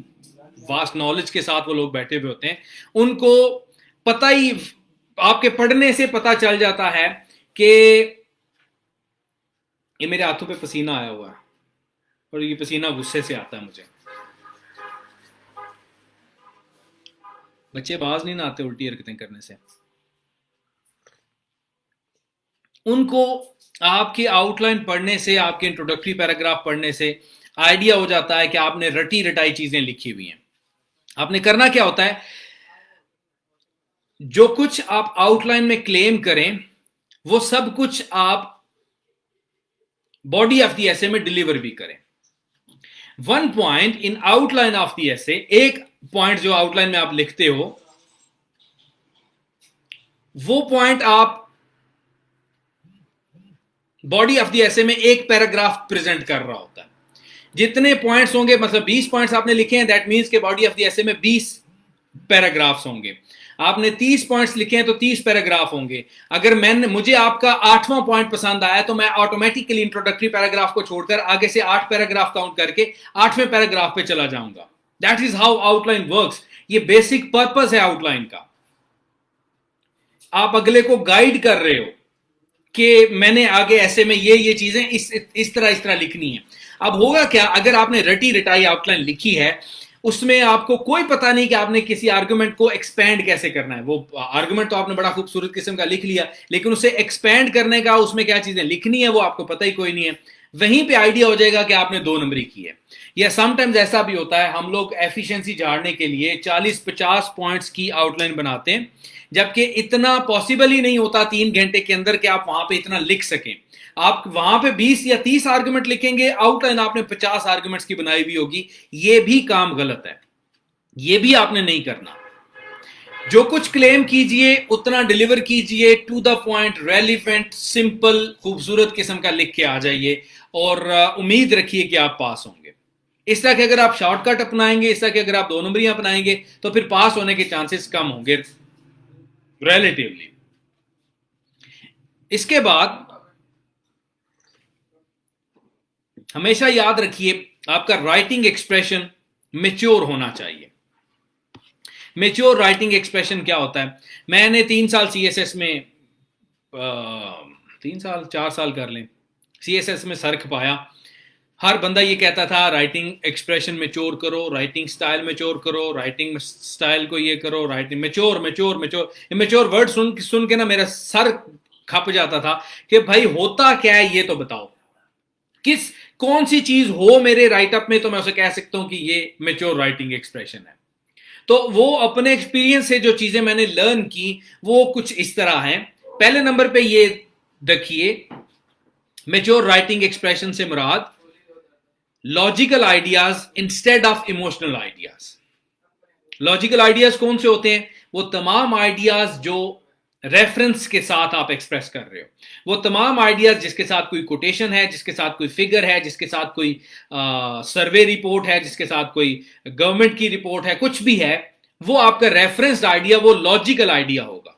वास्ट नॉलेज के साथ वो लोग बैठे हुए होते हैं। उनको पता ही, आपके पढ़ने से पता चल जाता है कि ये मेरे हाथों पे पसीना आया हुआ है, और ये पसीना गुस्से से आता है मुझे। बच्चे बाज नहीं ना आते उल्टी हरकतें करने से। उनको आपकी आउटलाइन पढ़ने से, आपके इंट्रोडक्टरी पैराग्राफ पढ़ने से आइडिया हो जाता है कि आपने रटी रटाई चीजें लिखी हुई हैं। आपने करना क्या होता है, जो कुछ आप आउटलाइन में क्लेम करें वो सब कुछ आप बॉडी ऑफ द एसे में डिलीवर भी करें। One point in outline of the essay, एक पॉइंट जो आउटलाइन में आप लिखते हो, वो पॉइंट आप बॉडी ऑफ द एसे में एक पैराग्राफ प्रेजेंट कर रहा होता है। जितने पॉइंट्स होंगे, मतलब 20 पॉइंट्स आपने लिखे हैं, दैट मींस के बॉडी ऑफ द एसे में 20 पैराग्राफ्स होंगे। आपने 30 पॉइंट्स लिखे हैं तो 30 पैराग्राफ होंगे। अगर मुझे आपका 8वां पॉइंट पसंद आया तो मैं ऑटोमेटिकली इंट्रोडक्टरी पैराग्राफ को छोड़कर आगे से 8 पैराग्राफ काउंट करके 8वें पैराग्राफ पे चला जाऊंगा। That is how outline works. ये बेसिक पर्पस है आउटलाइन का। आप अगले को गाइड कर रहे हो कि मैंने आगे ऐसे में ये चीजें इस तरह लिखनी है। अब होगा क्या, अगर आपने रटी रटाई आउटलाइन लिखी है, उसमें आपको कोई पता नहीं कि आपने किसी आर्गुमेंट को एक्सपैंड कैसे करना है। वो आर्गुमेंट तो आपने बड़ा खूबसूरत किस्म का लिख लिया, लेकिन उसे एक्सपैंड करने का, उसमें क्या चीजें लिखनी है वो आपको पता ही कोई नहीं है। वहीं पे आइडिया हो जाएगा कि आपने 2 नंबरी की है। या समटाइम्स ऐसा भी होता है, हम लोग एफिशिएंसी झाड़ने के लिए 40-50 पॉइंट्स की आउटलाइन बनाते हैं, जबकि इतना पॉसिबल ही नहीं होता 3 घंटे के अंदर कि आप वहां पे इतना लिख सकें। आप वहां पे 20 या 30 आर्गुमेंट लिखेंगे, आउटलाइन आपने 50 आर्गुमेंट्स की बनाई हुई होगी। ये भी काम गलत है, ये भी आपने नहीं करना। जो कुछ क्लेम कीजिए उतना डिलीवर कीजिए, to the point, relevant, simple, खूबसूरत किस्म का लिख के आ जाइए और उम्मीद रखिए कि आप पास होंगे। इस तरह के अगर आप शॉर्टकट अपनाएंगे, इस तरह के अगर आप 2 नंबरियां अपनाएंगे, तो फिर पास होने के चांसेस कम होंगे रिलेटिवली। इसके बाद हमेशा याद रखिए, आपका राइटिंग एक्सप्रेशन मेच्योर होना चाहिए। मेच्योर राइटिंग एक्सप्रेशन क्या होता है? मैंने 3 साल सीएसएस में 3 साल 4 साल कर लें, सीएसएस में सर्क पाया। हर बंदा ये कहता था राइटिंग एक्सप्रेशन मेच्योर करो, राइटिंग स्टाइल मेच्योर करो, राइटिंग स्टाइल को ये करो, writing mature mature mature. Mature word सुन के ना मेरा सर खप जाता था कि भाई होता क्या है ये तो बताओ। कौन सी चीज हो मेरे राइटअप में तो मैं उसे कह सकता हूं कि ये मेच्योर राइटिंग एक्सप्रेशन है। तो वो अपने एक्सपीरियंस से जो चीजें मैंने लर्न की वो कुछ इस तरह हैं। पहले नंबर पे ये देखिए, मेच्योर राइटिंग एक्सप्रेशन से मुराद logical ideas instead of emotional ideas. Logical ideas कौन से होते हैं? वो तमाम आइडियाज जो रेफरेंस के साथ आप एक्सप्रेस कर रहे हो, वो तमाम आइडियाज जिसके साथ कोई कोटेशन है, जिसके साथ कोई फिगर है, जिसके साथ कोई सर्वे रिपोर्ट है, जिसके साथ कोई गवर्नमेंट की रिपोर्ट है, कुछ भी है, वो आपका रेफरेंस्ड आइडिया, वो लॉजिकल आइडिया होगा।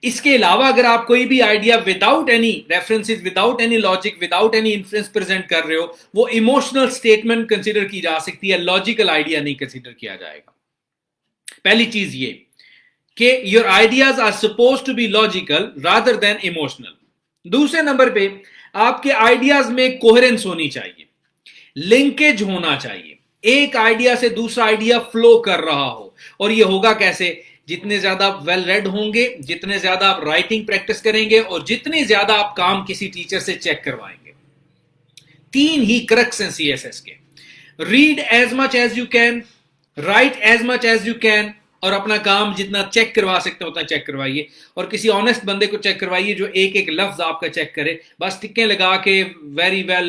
इसके अलावा अगर आप कोई भी idea without any references, without any logic, without any influence present कर रहे हो, वो इमोशनल स्टेटमेंट कंसीडर की जा सकती है, लॉजिकल आइडिया नहीं कंसीडर किया जाएगा। पहली चीज ये कि your ideas are suppose to be logical rather than emotional. दूसरे नंबर पे आपके आइडियाज में कोहेरेंस होनी चाहिए, लिंकेज होना चाहिए, एक आइडिया से दूसरा आइडिया फ्लो कर रहा हो। और ये होगा कैसे? जितने ज्यादा आप वेल रेड होंगे, जितने ज्यादा आप राइटिंग प्रैक्टिस करेंगे और जितने ज्यादा आप काम किसी टीचर से चेक करवाएंगे। 3 ही क्रक्स हैं सीएसएस के। Read as much as you can, write as much as you can, और अपना काम जितना चेक करवा सकते हो उतना चेक करवाइए। और किसी ऑनेस्ट बंदे को चेक करवाइए जो एक एक लफ्ज आपका चेक करे, बस टिक्के लगा के very well,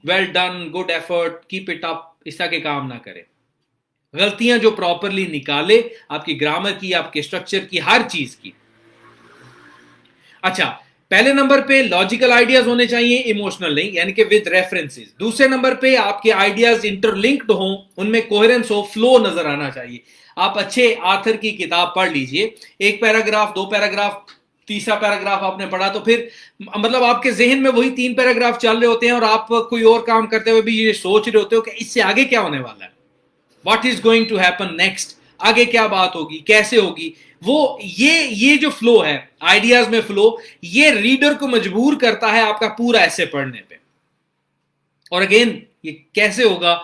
well done, good effort, keep it up, इस तरह के काम ना करे। गलतियां जो प्रॉपरली निकाले, आपकी ग्रामर की, आपके स्ट्रक्चर की, हर चीज की। अच्छा, पहले नंबर पे लॉजिकल आइडियाज होने चाहिए, इमोशनल नहीं, यानी कि विद रेफरेंसेस। दूसरे नंबर पे आपके आइडियाज इंटरलिंक्ड हो, उनमें कोहेरेंस हो, फ्लो नजर आना चाहिए। आप अच्छे आथर की किताब पढ़ लीजिए, एक पैराग्राफ, 2 पैराग्राफ, तीसरा पैराग्राफ आपने पढ़ा तो फिर मतलब आपके जहन में वही 3 पैराग्राफ चल रहे होते हैं और आप कोई और काम करते हुए भी ये सोच रहे होते हो कि इससे आगे क्या होने वाला है, what is going to happen next, आगे क्या बात होगी, कैसे होगी। वो ये जो फ्लो है, आइडियाज में फ्लो, ये रीडर को मजबूर करता है आपका पूरा ऐसे पढ़ने पे। और अगेन ये कैसे होगा?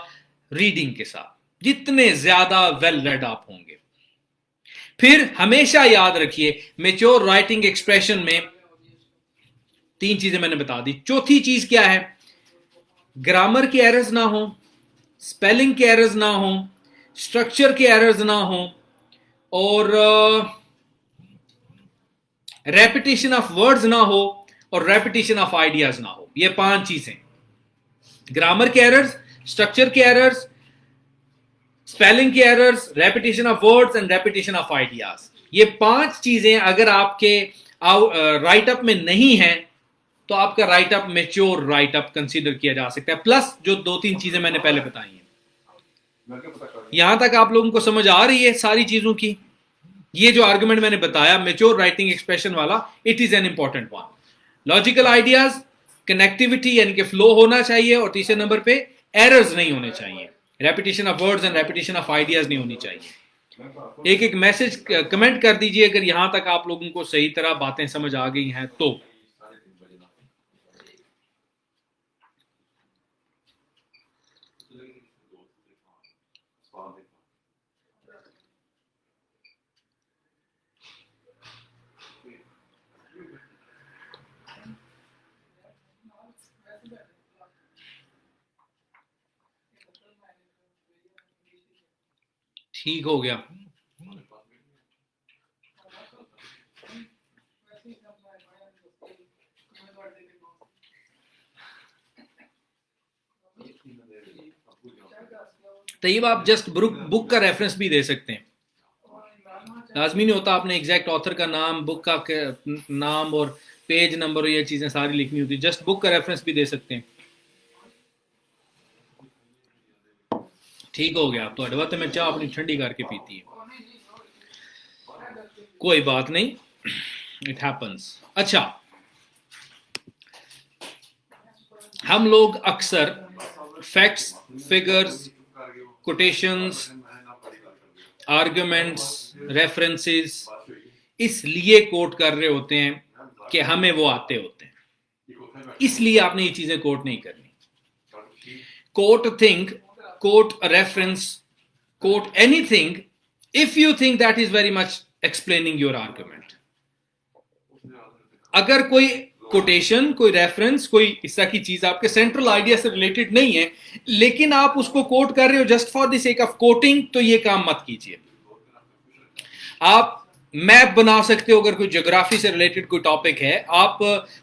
रीडिंग के साथ। जितने ज्यादा वेल रेड आप होंगे, फिर हमेशा याद रखिए मेच्योर राइटिंग एक्सप्रेशन में 3 चीजें मैंने बता दी। चौथी चीज क्या है, ग्रामर के एरर्स ना हो, स्पेलिंग के एरर्स ना हो, स्ट्रक्चर के एरर्स ना हो, और रेपिटेशन ऑफ वर्ड्स ना हो, और रेपिटेशन ऑफ आइडियाज ना हो। ये 5 चीजें, ग्रामर के एरर्स, स्ट्रक्चर के एरर्स, स्पेलिंग के errors, repetition of words and repetition of ideas. ये 5 चीजें अगर आपके राइट अप में नहीं है तो आपका right up mature right up consider किया जा सकता है, प्लस जो 2-3 चीजें मैंने पहले बताई हैं। यहां तक आप लोगों को समझ आ रही है सारी चीजों की? ये जो आर्गुमेंट मैंने बताया मैच्योर राइटिंग एक्सप्रेशन वाला, it is an important one. Logical ideas, connectivity यानी कि फ्लो होना चाहिए, और तीसरे नंबर पे एरर्स नहीं होने चाहिए, repetition of words and repetition of ideas नहीं होनी चाहिए। एक एक मैसेज कमेंट कर दीजिए अगर यहां तक आप लोगों को सही तरह बातें समझ आ गई हैं तो। ठीक हो गया। तैयब आप जस्ट बुक का रेफरेंस भी दे सकते हैं, लाजमी नहीं होता आपने एग्जैक्ट ऑथर का नाम, बुक का नाम और पेज नंबर और ये चीजें सारी लिखनी होती, जस्ट बुक का रेफरेंस भी दे सकते हैं। ठीक हो गया। तो अडवा तो मैं चाह अपनी ठंडी करके पीती है, कोई बात नहीं, इट हैपन्स। अच्छा, हम लोग अक्सर facts, figures, quotations, arguments, references इसलिए कोट कर रहे होते हैं कि हमें वो आते होते हैं, इसलिए आपने ये चीजें कोट नहीं करनी। Quote thing, quote a reference, quote anything if you think that is very much explaining your argument. अगर कोई कोटेशन, कोई रेफरेंस, कोई इस तरह की चीज आपके सेंट्रल आइडिया से रिलेटेड नहीं है, लेकिन आप उसको कोट कर रहे हो just for the sake of coating, तो ये काम मत कीजिए। आप मैप बना सकते हो, अगर कोई ज्योग्राफी से रिलेटेड कोई टॉपिक है, आप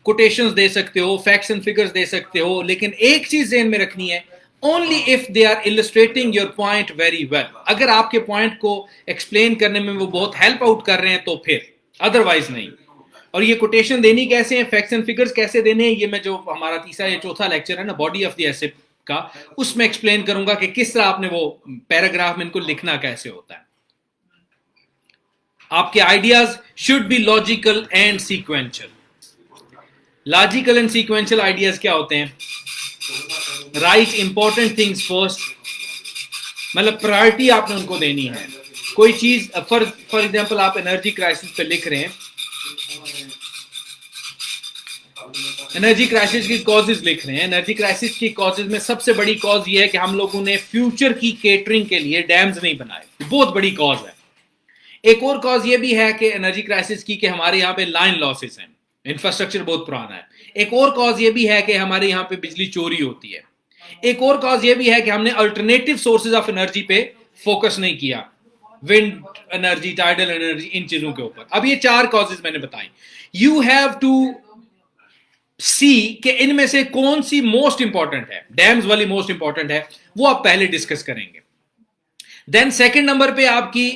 कोटेशंस दे सकते हो, फैक्ट्स एंड फिगर्स दे सकते हो, लेकिन एक चीज ध्यान में रखनी है, only if they are illustrating your point very well. अगर आपके पॉइंट को एक्सप्लेन करने में वो बहुत हेल्प आउट कर रहे हैं तो फिर, अदरवाइज नहीं। और ये कोटेशन देनी कैसे है, फैक्ट्स एंड फिगर्स कैसे देने हैं, ये मैं जो हमारा तीसरा या चौथा लेक्चर है ना बॉडी ऑफ द एसे का, उसमें एक्सप्लेन करूंगा कि किस तरह आपने वो पैराग्राफ में इनको लिखना कैसे होता है। आपके ideas should be logical and sequential. Logical and sequential ideas क्या होते हैं? राइट इंपॉर्टेंट थिंग्स फर्स्ट, मतलब प्रायोरिटी आपने उनको देनी है। कोई चीज फॉर एग्जांपल आप एनर्जी क्राइसिस पे लिख रहे हैं, एनर्जी क्राइसिस की कॉजेज लिख रहे हैं। एनर्जी क्राइसिस की कॉजेज में सबसे बड़ी कॉज ये है कि हम लोगों ने फ्यूचर की केटरिंग के लिए डैम्स नहीं बनाए, बहुत बड़ी कॉज है। एक और कॉज ये भी है कि एनर्जी क्राइसिस की कि हमारे यहाँ पे लाइन लॉसेस हैं, इंफ्रास्ट्रक्चर बहुत पुराना है। एक और कॉज ये भी है कि हमारे यहाँ पे बिजली चोरी होती है। एक और कॉज ये भी है कि हमने अल्टरनेटिव सोर्सेज ऑफ एनर्जी पे फोकस नहीं किया, विंड एनर्जी, टाइडल एनर्जी, इन चीजों के ऊपर। अब ये 4 कॉजेज मैंने बताई। यू हैव टू सी कि इनमें से कौन सी मोस्ट इंपॉर्टेंट है। डैम्स वाली मोस्ट इंपॉर्टेंट है, वो आप पहले डिस्कस करेंगे। देन सेकंड नंबर पे आपकी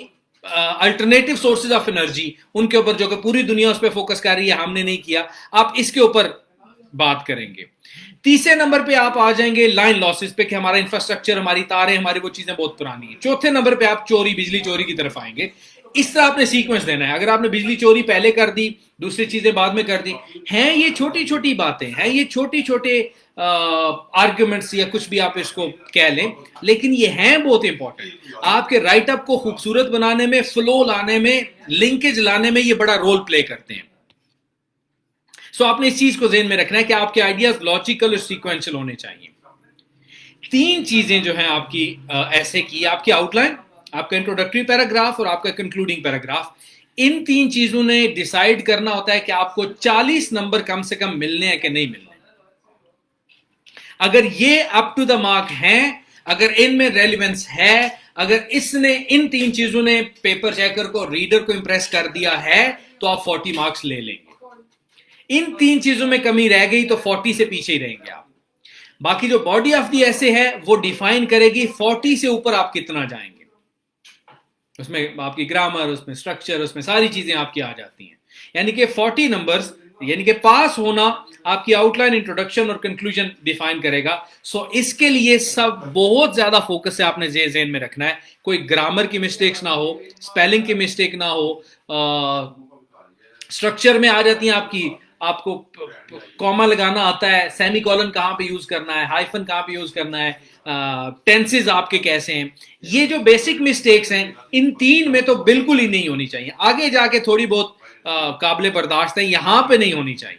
अल्टरनेटिव सोर्सेज ऑफ एनर्जी, उनके ऊपर जो कि पूरी दुनिया उस पर फोकस कर रही है, हमने नहीं किया, आप इसके ऊपर बात करेंगे। तीसरे नंबर पे आप आ जाएंगे लाइन लॉसेस पे कि हमारा इंफ्रास्ट्रक्चर, हमारी तारें, हमारी वो चीजें बहुत पुरानी है। चौथे नंबर पे आप चोरी, बिजली चोरी की तरफ आएंगे। इस तरह आपने सीक्वेंस देना है। अगर आपने बिजली चोरी पहले कर दी, दूसरी चीजें बाद में कर दी, हैं ये छोटी छोटी बातें हैं, ये छोटे छोटे आर्ग्यूमेंट्स या कुछ भी आप इसको कह लें, लेकिन ये हैं बहुत इंपॉर्टेंट। आपके राइट अप को खूबसूरत बनाने में, फ्लो लाने में, लिंकेज लाने में ये बड़ा रोल प्ले करते हैं। सो आपने इस चीज को ध्यान में रखना है कि आपके आइडियाज लॉजिकल और सीक्वेंशियल होने चाहिए। 3 चीजें जो हैं आपकी ऐसे की, आपकी आउटलाइन, आपका इंट्रोडक्टरी पैराग्राफ और आपका कंक्लूडिंग पैराग्राफ। इन 3 चीजों ने डिसाइड करना होता है कि आपको 40 नंबर कम से कम मिलने हैं कि नहीं मिलने। अगर ये अप टू द मार्क हैं, अगर इनमें रेलिवेंस है, अगर इसने इन 3 चीजों ने पेपर चेकर को, रीडर को इंप्रेस कर दिया है, तो आप 40 मार्क्स ले लेंगे। इन 3 चीजों में कमी रह गई तो 40 से पीछे ही रहेंगे आप। बाकी जो बॉडी ऑफ द ऐसे है वो डिफाइन करेगी 40 से ऊपर आप कितना जाएंगे। उसमें आपकी ग्रामर, उसमें स्ट्रक्चर, उसमें सारी चीजें आपकी आ जाती हैं। यानी कि 40 नंबर्स, यानी कि पास होना आपकी आउटलाइन, इंट्रोडक्शन और कंक्लूजन डिफाइन करेगा। सो इसके लिए सब बहुत ज्यादा फोकस है आपने जेन में रखना है। कोई ग्रामर की मिस्टेक्स ना हो, स्पेलिंग की मिस्टेक ना हो, स्ट्रक्चर में आ जाती है आपको कॉमा लगाना आता है, सेमी कॉलन कहां पे यूज करना है, हाइफन कहां पे यूज करना है, टेंसेस आपके कैसे हैं। ये जो बेसिक मिस्टेक्स हैं इन 3 में तो बिल्कुल ही नहीं होनी चाहिए। आगे जाके थोड़ी बहुत काबिले बर्दाश्त है, यहां पे नहीं होनी चाहिए।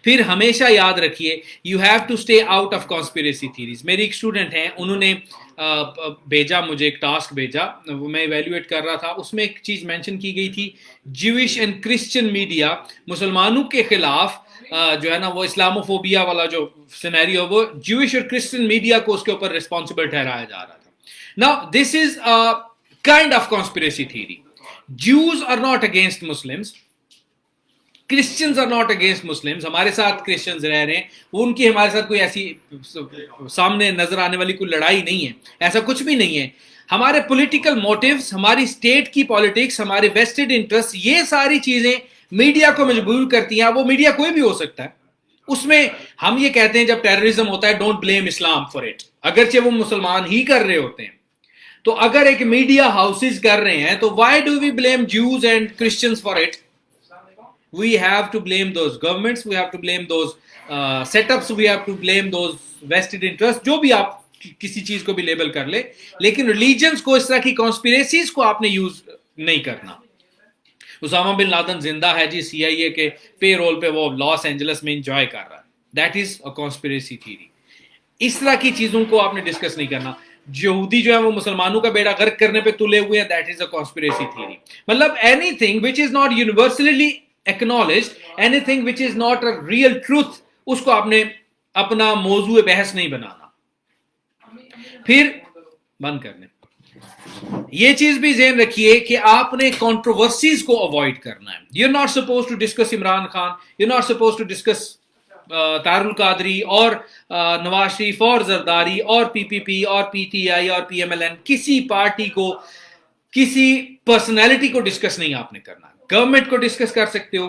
फिर हमेशा याद रखिए, you have to stay out of conspiracy theories. मेरी एक स्टूडेंट हैं, उन्होंने भेजा मुझे, एक टास्क भेजा, वो मैं इवेल्युएट कर रहा था। उसमें एक चीज मेंशन की गई थी, ज्यूइश एंड क्रिश्चियन मीडिया मुसलमानों के खिलाफ जो है ना वो इस्लामोफोबिया वाला जो सिनेरियो, वो ज्यूइश और क्रिश्चियन मीडिया को उसके ऊपर रिस्पॉन्सिबल ठहराया जा रहा था। Now this is a kind of conspiracy theory. Jews are not against Muslims, Christians are not against Muslims। हमारे साथ क्रिश्चियंस रह रहे हैं, उनकी हमारे साथ कोई ऐसी सामने नजर आने वाली कोई लड़ाई नहीं है, ऐसा कुछ भी नहीं है। हमारे पॉलिटिकल मोटिव्स, हमारी स्टेट की पॉलिटिक्स, हमारे वेस्टेड इंटरेस्ट, ये सारी चीजें मीडिया को मजबूर करती हैं। वो मीडिया कोई भी हो सकता है। उसमें हम ये कहते हैं जब टेररिज्म होता है, don't blame Islam for it, अगरचे वो मुसलमान ही कर रहे होते हैं। तो अगर एक मीडिया हाउसेस कर रहे हैं तो why do we blame Jews and Christians for it? We have to blame those governments, we have to blame those setups, we have to blame those vested interest, जो भी आप किसी चीज को भी लेबल कर ले। लेकिन रिलीजन्स को, इस तरह की कॉन्स्पिरेसीज को आपने यूज नहीं करना। उसामा बिन लादेन जिंदा है जी, CIA के पे रोल पे वो लॉस एंजलिस में एंजॉय कर रहा है, that is a conspiracy theory. इस तरह की चीजों को आपने डिस्कस नहीं करना। यहूदी जो है वो मुसलमानों का बेड़ा गर्क करने पे तुले हुए हैं, that is a conspiracy theory. मतलब anything which is not universally acknowledged, anything which is not a real truth, उसको आपने अपना मौजूए बहस नहीं बनाना। फिर बंद करने, ये चीज भी ज़हन रखिए कि आपने कंट्रोवर्सीज को अवॉइड करना है। You are not suppose to discuss Imran Khan, you are not suppose to discuss Tahirul Qadri और नवाज शरीफ और जरदारी और PPP और PTI और PMLN। किसी पार्टी को, किसी पर्सनैलिटी को डिस्कस नहीं आपने करना। गवर्नमेंट को डिस्कस कर सकते हो,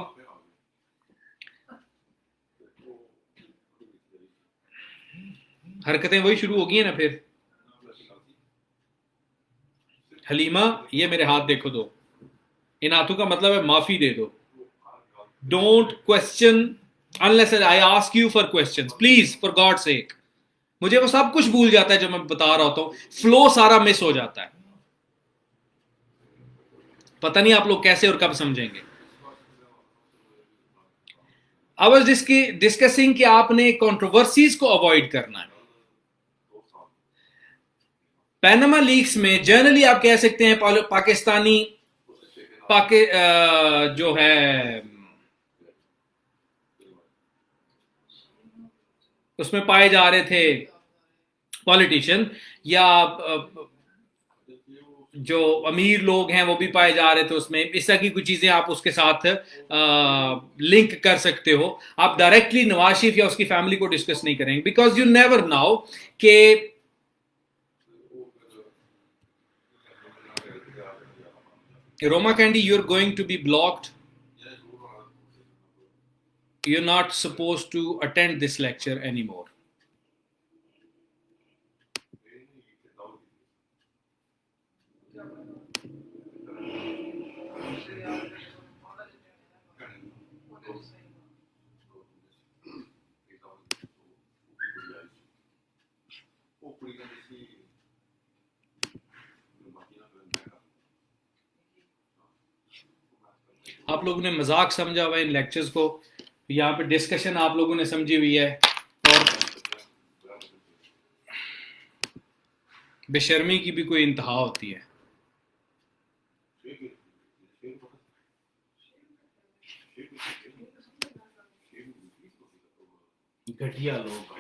हरकतें वही शुरू हो गई है ना। फिर हलीमा, ये मेरे हाथ देखो दो, इन हाथों का मतलब है माफी दे दो। Don't question unless I ask you for questions, please, for God's sake। मुझे वो सब कुछ भूल जाता है जब मैं बता रहा होता हूं, फ्लो सारा मिस हो जाता है। पता नहीं आप लोग कैसे और कब समझेंगे। I was डिस्कसिंग कि आपने कंट्रोवर्सीज को अवॉइड करना है। पैनामा लीक्स में जनरली आप कह सकते हैं पाकिस्तानी जो है उसमें पाए जा रहे थे पॉलिटिशियन, या जो अमीर लोग हैं वो भी पाए जा रहे थे उसमें। इस तरह की कुछ चीजें आप उसके साथ लिंक कर सकते हो। आप डायरेक्टली नवाज शरीफ या उसकी फैमिली को डिस्कस नहीं करेंगे, बिकॉज यू नेवर नाउ के Roma Candy, you're going to be blocked. You're not supposed to attend this lecture anymore. आप लोगों ने मजाक समझा हुआ है इन लेक्चर्स को, यहाँ पे डिस्कशन आप लोगों ने समझी हुई है। और बेशर्मी की भी कोई इंतहा होती है। घटिया लोग।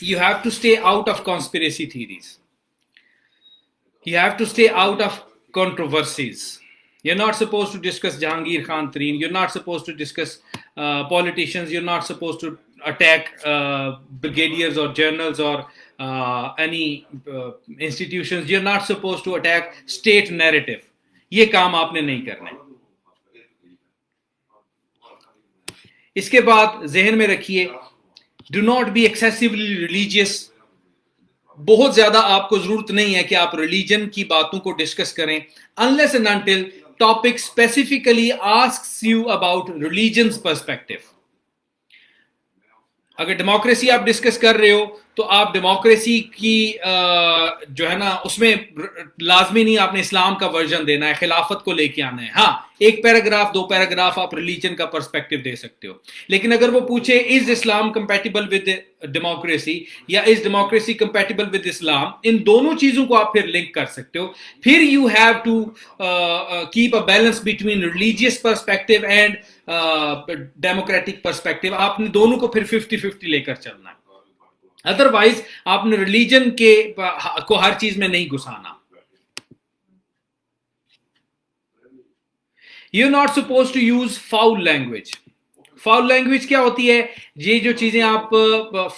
You have to stay out of conspiracy theories. You have to stay out of controversies. You're not supposed to discuss Jahangir Khan Tareen. You're not supposed to discuss politicians. You're not supposed to attack brigadiers or journals or any institutions. You're not supposed to attack state narrative. ये काम आपने नहीं करना है। इसके बाद जहन में रखिए, do not be excessively religious. बहुत ज्यादा आपको जरूरत नहीं है कि आप रिलीजन की बातों को डिस्कस करें, unless and until topic specifically asks you about religions perspective. अगर डेमोक्रेसी आप डिस्कस कर रहे हो तो आप डेमोक्रेसी की जो है ना, उसमें लाजमी नहीं आपने इस्लाम का वर्जन देना है, खिलाफत को लेके आना है। हाँ, एक पैराग्राफ, दो पैराग्राफ आप रिलीजन का पर्सपेक्टिव दे सकते हो। लेकिन अगर वो पूछे is Islam compatible with democracy या is democracy compatible with Islam, इन दोनों चीजों को आप फिर लिंक कर सकते हो। फिर you have to keep a balance between religious perspective and democratic perspective. आपने दोनों को फिर 50-50 लेकर चलना है। अदरवाइज आपने रिलीजन के को हर चीज में नहीं घुसाना। You are not suppose to use foul language. Foul language क्या होती है? ये जो चीजें आप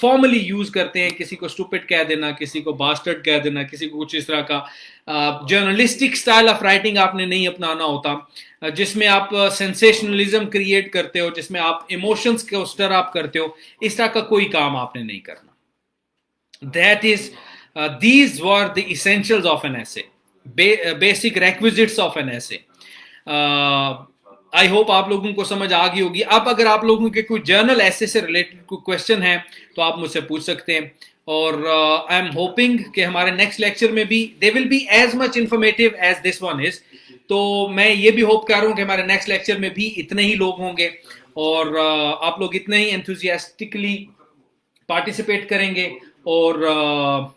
फॉर्मली यूज करते हैं, किसी को स्टूपिड कह देना, किसी को बास्टर्ड कह देना, किसी को कुछ इस तरह का जर्नलिस्टिक स्टाइल ऑफ राइटिंग आपने नहीं अपनाना होता, जिसमें आप सेंसेशनलिज्म क्रिएट करते हो, जिसमें आप इमोशंस को स्टर अप करते हो। इस तरह का कोई काम आपने नहीं करना। That is, these were the essentials of an essay, basic requisites of an essay. I hope आप लोगों को समझ आ गई होगी। अब अगर आप लोगों के कोई जर्नल ऐसे से रिलेटेड कोई क्वेश्चन है तो आप मुझसे पूछ सकते हैं। और आई एम होपिंग कि हमारे नेक्स्ट लेक्चर में भी they will be as much informative as this one is. तो मैं ये भी होप कर रहा हूँ कि हमारे नेक्स्ट लेक्चर में भी इतने ही लोग होंगे और आप लोग इतने ही एंथुजियास्टिकली पार्टिसिपेट करेंगे और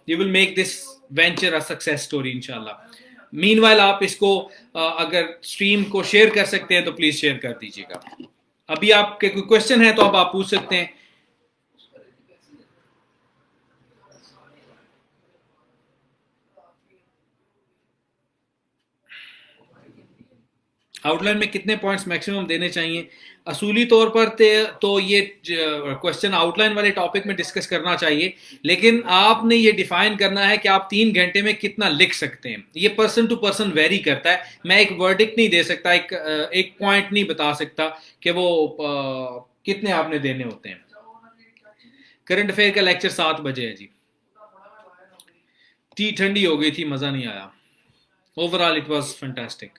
you will make this venture a success story इंशाल्लाह। मीनवाइल आप इसको अगर स्ट्रीम को शेयर कर सकते हैं तो प्लीज शेयर कर दीजिएगा। अभी आपके कोई क्वेश्चन है तो अब आप पूछ सकते हैं। आउटलाइन में कितने पॉइंट्स मैक्सिमम देने चाहिए? असूली तौर पर तो ये क्वेश्चन आउटलाइन वाले टॉपिक में डिस्कस करना चाहिए, लेकिन आपने ये डिफाइन करना है कि आप 3 घंटे में कितना लिख सकते हैं। ये पर्सन टू पर्सन वेरी करता है। मैं एक वर्डिक्ट नहीं दे सकता, एक पॉइंट नहीं बता सकता कि वो कितने आपने देने होते हैं। करंट अफेयर का लेक्चर 7 बजे है जी। टी ठंडी हो गई थी, मजा नहीं आया। Overall it was fantastic.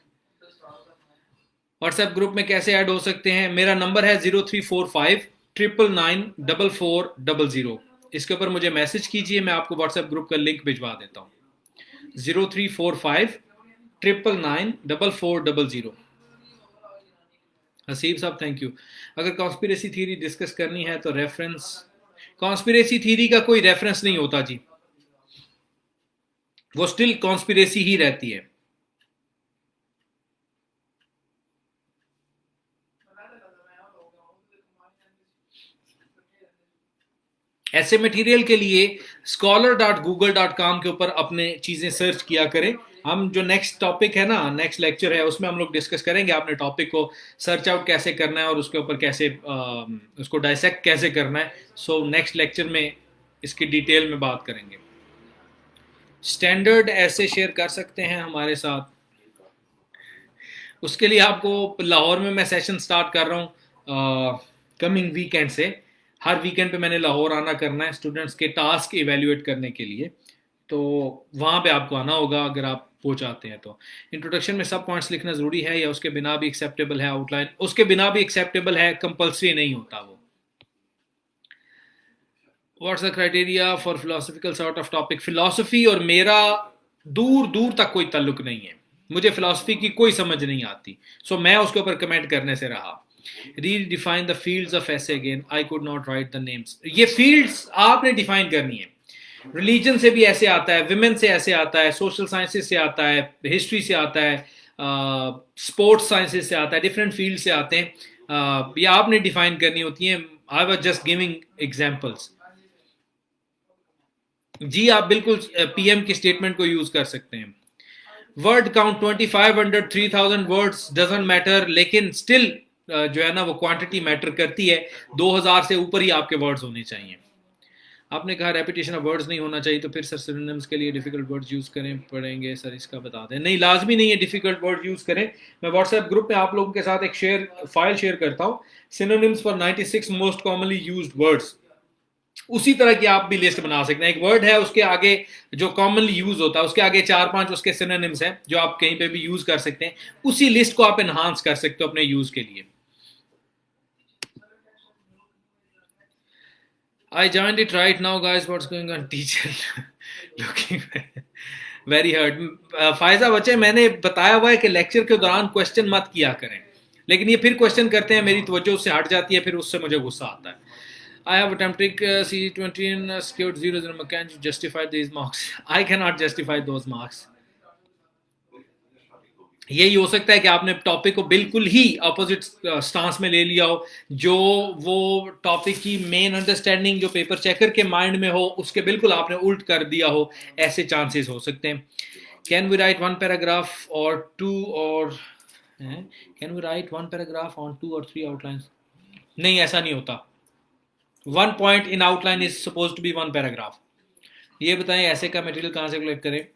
WhatsApp group में कैसे ऐड हो सकते हैं? मेरा नंबर है 0345999400। इसके ऊपर मुझे मैसेज कीजिए, मैं आपको व्हाट्सएप ग्रुप का लिंक भिजवा देता हूँ। 0345999400। हसीब साहब थैंक यू। अगर कॉन्स्पिरेसी थ्योरी डिस्कस करनी है तो रेफरेंस, कॉन्स्पिरेसी थ्योरी का कोई रेफरेंस नहीं होता जी, वो स्टिल कॉन्स्पिरेसी ही रहती है। ऐसे मटेरियल के लिए scholar.google.com के ऊपर अपने चीजें सर्च किया करें। हम जो नेक्स्ट टॉपिक है ना, नेक्स्ट लेक्चर है, उसमें हम लोग डिस्कस करेंगे आपने टॉपिक को सर्च आउट कैसे करना है और उसके ऊपर कैसे उसको डायसेक्ट कैसे करना है। सो नेक्स्ट लेक्चर में इसकी डिटेल में बात करेंगे। स्टैंडर्ड ऐसे शेयर कर सकते हैं हमारे साथ। उसके लिए आपको लाहौर में मैं सेशन स्टार्ट कर रहा हूँ कमिंग वीकेंड से। हर वीकेंड पे मैंने लाहौर आना करना है स्टूडेंट्स के टास्क इवेल्युएट करने के लिए, तो वहाँ पे आपको आना होगा अगर आप पहुँचाते हैं तो। इंट्रोडक्शन में सब पॉइंट्स लिखना ज़रूरी है या उसके बिना भी एक्सेप्टेबल है? आउटलाइन उसके बिना भी एक्सेप्टेबल है, कंपल्सरी नहीं होता वो। What's the criteria for philosophical sort of topic? Philosophy और मेरा दूर दूर तक कोई ताल्लुक नहीं है। मुझे फिलॉसफी की कोई समझ नहीं आती, सो मैं उसके ऊपर कमेंट करने से रहा। रीडिफाइन द फील्ड्स ऑफ ऐसे again, I could not right the names. ये फील्ड्स आपने डिफाइन करनी है। रिलीजन से भी ऐसे आता है, विमेन से ऐसे आता है, सोशल साइंसेज से आता है, हिस्ट्री से आता है, स्पोर्ट्स साइंसेज से आता है, डिफरेंट फील्ड से आते हैं। ये आपने डिफाइन करनी होती हैं। I was just giving examples. जी आप बिल्कुल पीएम की स्टेटमेंट को यूज कर सकते हैं। Word count 2500 3000 words doesn't matter, लेकिन स्टिल जो है ना वो क्वांटिटी मैटर करती है। 2000 से ऊपर ही आपके वर्ड्स होने चाहिए। आपने कहा रेपिटेशन ऑफ वर्ड्स नहीं होना चाहिए, तो फिर सर सिनोनिम्स के लिए डिफिकल्ट वर्ड्स यूज करें पड़ेंगे सर, इसका बता दें। नहीं, लाजमी नहीं है डिफिकल्ट वर्ड यूज करें। मैं व्हाट्सएप ग्रुप में आप लोगों के साथ एक फाइल शेयर करता हूँ, synonyms for 96 most commonly used words. उसी तरह की आप भी लिस्ट बना सकते हैं। एक वर्ड है, उसके आगे जो कॉमनली यूज होता है उसके आगे 4-5 उसके सिनोनिम्स हैं जो आप कहीं पे भी यूज कर सकते हैं। उसी लिस्ट को आप एनहांस कर सकते हो अपने यूज के लिए। I joined it right now, guys. What's going on, teacher? Looking very hurt. Faiza बच्चे, मैंने बताया हुआ है कि लेक्चर के दौरान क्वेश्चन मत किया करें, लेकिन ये फिर क्वेश्चन करते हैं, मेरी तवज्जो उससे हट जाती है, फिर उससे मुझे गुस्सा आता है। I have attempted C20 and secured 0 Can you justify these marks? I cannot justify those marks. यही हो सकता है कि आपने टॉपिक को बिल्कुल ही अपोजिट स्टांस में ले लिया हो, जो वो टॉपिक की मेन अंडरस्टैंडिंग जो पेपर चेकर के माइंड में हो उसके बिल्कुल आपने उल्ट कर दिया हो। ऐसे चांसेस हो सकते हैं। Can we write one paragraph और टू और can we write one paragraph on 2 और 3 आउटलाइंस? नहीं, ऐसा नहीं होता। 1 point in outline is suppose to be 1 paragraph. ये बताएं ऐसे का मटेरियल कहां से कलेक्ट करें?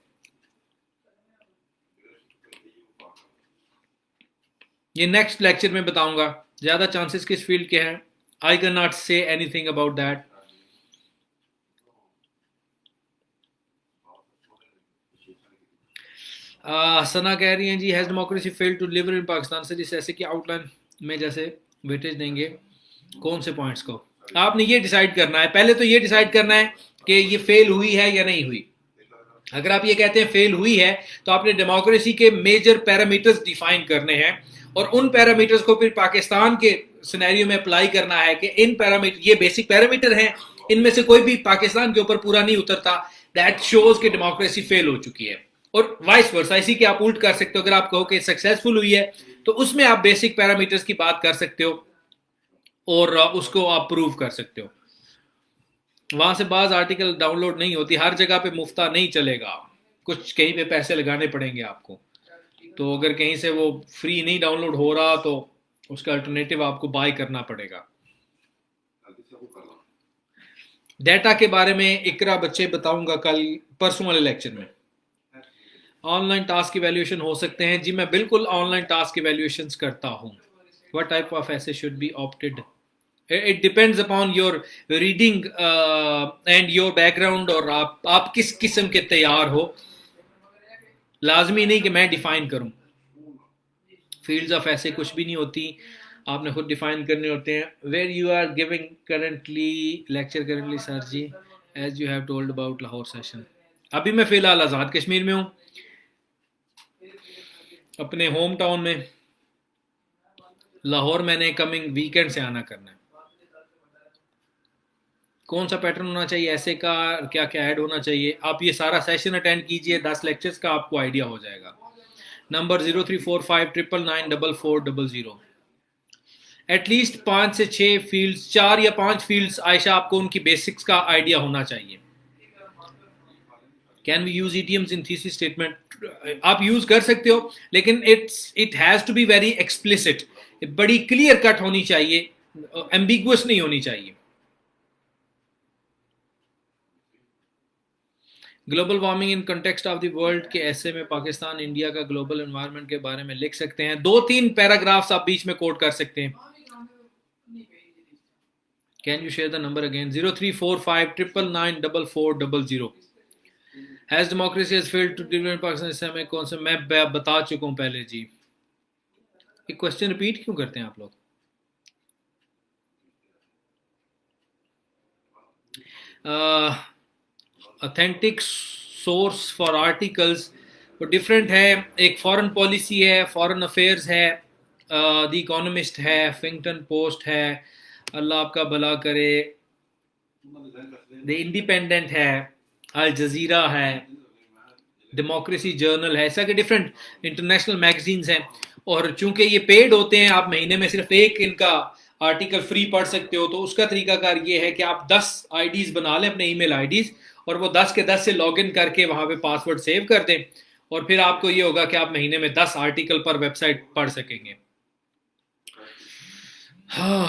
ये नेक्स्ट लेक्चर में बताऊंगा। ज्यादा चांसेस किस फील्ड के हैं, I can not say anything about that. Sana कह रही हैं जी, has democracy failed to deliver in Pakistan? से जिस ऐसे की आउटलाइन में जैसे वेटेज देंगे कौन से पॉइंट्स को, आपने ये डिसाइड करना है। पहले तो ये डिसाइड करना है कि ये फेल हुई है या नहीं हुई। अगर आप ये कहते हैं फेल हुई है, तो आपने डेमोक्रेसी के मेजर पैरामीटर्स डिफाइन करने हैं और उन पैरामीटर्स को फिर पाकिस्तान के सिनेरियो में अप्लाई करना है कि इन पैरामीटर, ये बेसिक पैरामीटर हैं, इनमें से कोई भी पाकिस्तान के ऊपर पूरा नहीं उतरता, दैट शोज कि डेमोक्रेसी फेल हो चुकी है। और वाइस वर्सा, इसी के आप उल्ट कर सकते हो। अगर आप कहो कि सक्सेसफुल हुई है, तो उसमें आप बेसिक पैरामीटर्स की बात कर सकते हो और उसको आप प्रूव कर सकते हो। वहां से बाज आर्टिकल डाउनलोड नहीं होती, हर जगह पे मुफ्ता नहीं चलेगा, कुछ कहीं पे पैसे लगाने पड़ेंगे आपको। तो अगर कहीं से वो फ्री नहीं डाउनलोड हो रहा तो उसका अल्टरनेटिव आपको बाय करना पड़ेगा। डेटा के बारे में इकरा बच्चे बताऊंगा कल परसों वाले लेक्चर में। ऑनलाइन टास्क इवैल्यूएशन हो सकते हैं जी, मैं बिल्कुल ऑनलाइन टास्क इवैल्यूएशन करता हूं। व्हाट टाइप ऑफ ऐसे should be opted? It depends upon your reading and your background, और आप किस किस्म के तैयार हो। लाजमी नहीं कि मैं डिफाइन करूं। फील्ड्स ऑफ ऐसे कुछ भी नहीं होती, आपने खुद डिफाइन करने होते हैं। Where you are giving currently lecture currently sir ji, as you have told about Lahore session. अभी मैं फिलहाल आज़ाद कश्मीर में हूँ, अपने होम टाउन में। लाहौर मैंने कमिंग वीकेंड से आना करना है। कौन सा पैटर्न होना चाहिए ऐसे का, क्या क्या ऐड होना चाहिए? आप ये सारा सेशन अटेंड कीजिए, 10 लेक्चर्स का, आपको आइडिया हो जाएगा। नंबर 0345994400। एटलीस्ट 5 से 6 फील्ड्स, 4 या 5 फील्ड्स आयशा, आपको उनकी बेसिक्स का आइडिया होना चाहिए। Can we use EDMs in thesis statement? आप यूज कर सकते हो, लेकिन it has to be very explicit, बड़ी क्लियर कट होनी चाहिए, एम्बिगुअस नहीं होनी चाहिए। Global warming in context of the world के ऐसे में पाकिस्तान इंडिया का ग्लोबल एनवायरनमेंट के बारे में लिख सकते हैं। 2-3 पैराग्राफ्स आप बीच में कोट कर सकते हैं। Can you share the number again? 0345994400। Has democracy has failed to deliver in Pakistan? इस समय कौन सा? मैं बता चुका हूं पहले जी। एक क्वेश्चन रिपीट क्यों करते हैं आप लोग? authentic source for articles तो डिफरेंट है। एक फॉरेन पॉलिसी है, फॉरेन अफेयर्स है, द इकोनॉमिस्ट है, फिंगटन पोस्ट है, अल्लाह आपका भला करे, द इंडिपेंडेंट है, अल जजीरा है, डेमोक्रेसी जर्नल है, ऐसा के डिफरेंट इंटरनेशनल मैगजीन्स हैं। और चूंकि ये पेड होते हैं, आप महीने में सिर्फ एक इनका आर्टिकल फ्री पढ़ सकते हो, तो उसका तरीकाकार ये है कि आप 10 आईडीज बना लें, अपने ईमेल आईडीज, और वो 10 के 10 से लॉगिन करके वहां पे पासवर्ड सेव कर दें, और फिर आपको ये होगा कि आप महीने में 10 आर्टिकल पर वेबसाइट पढ़ सकेंगे।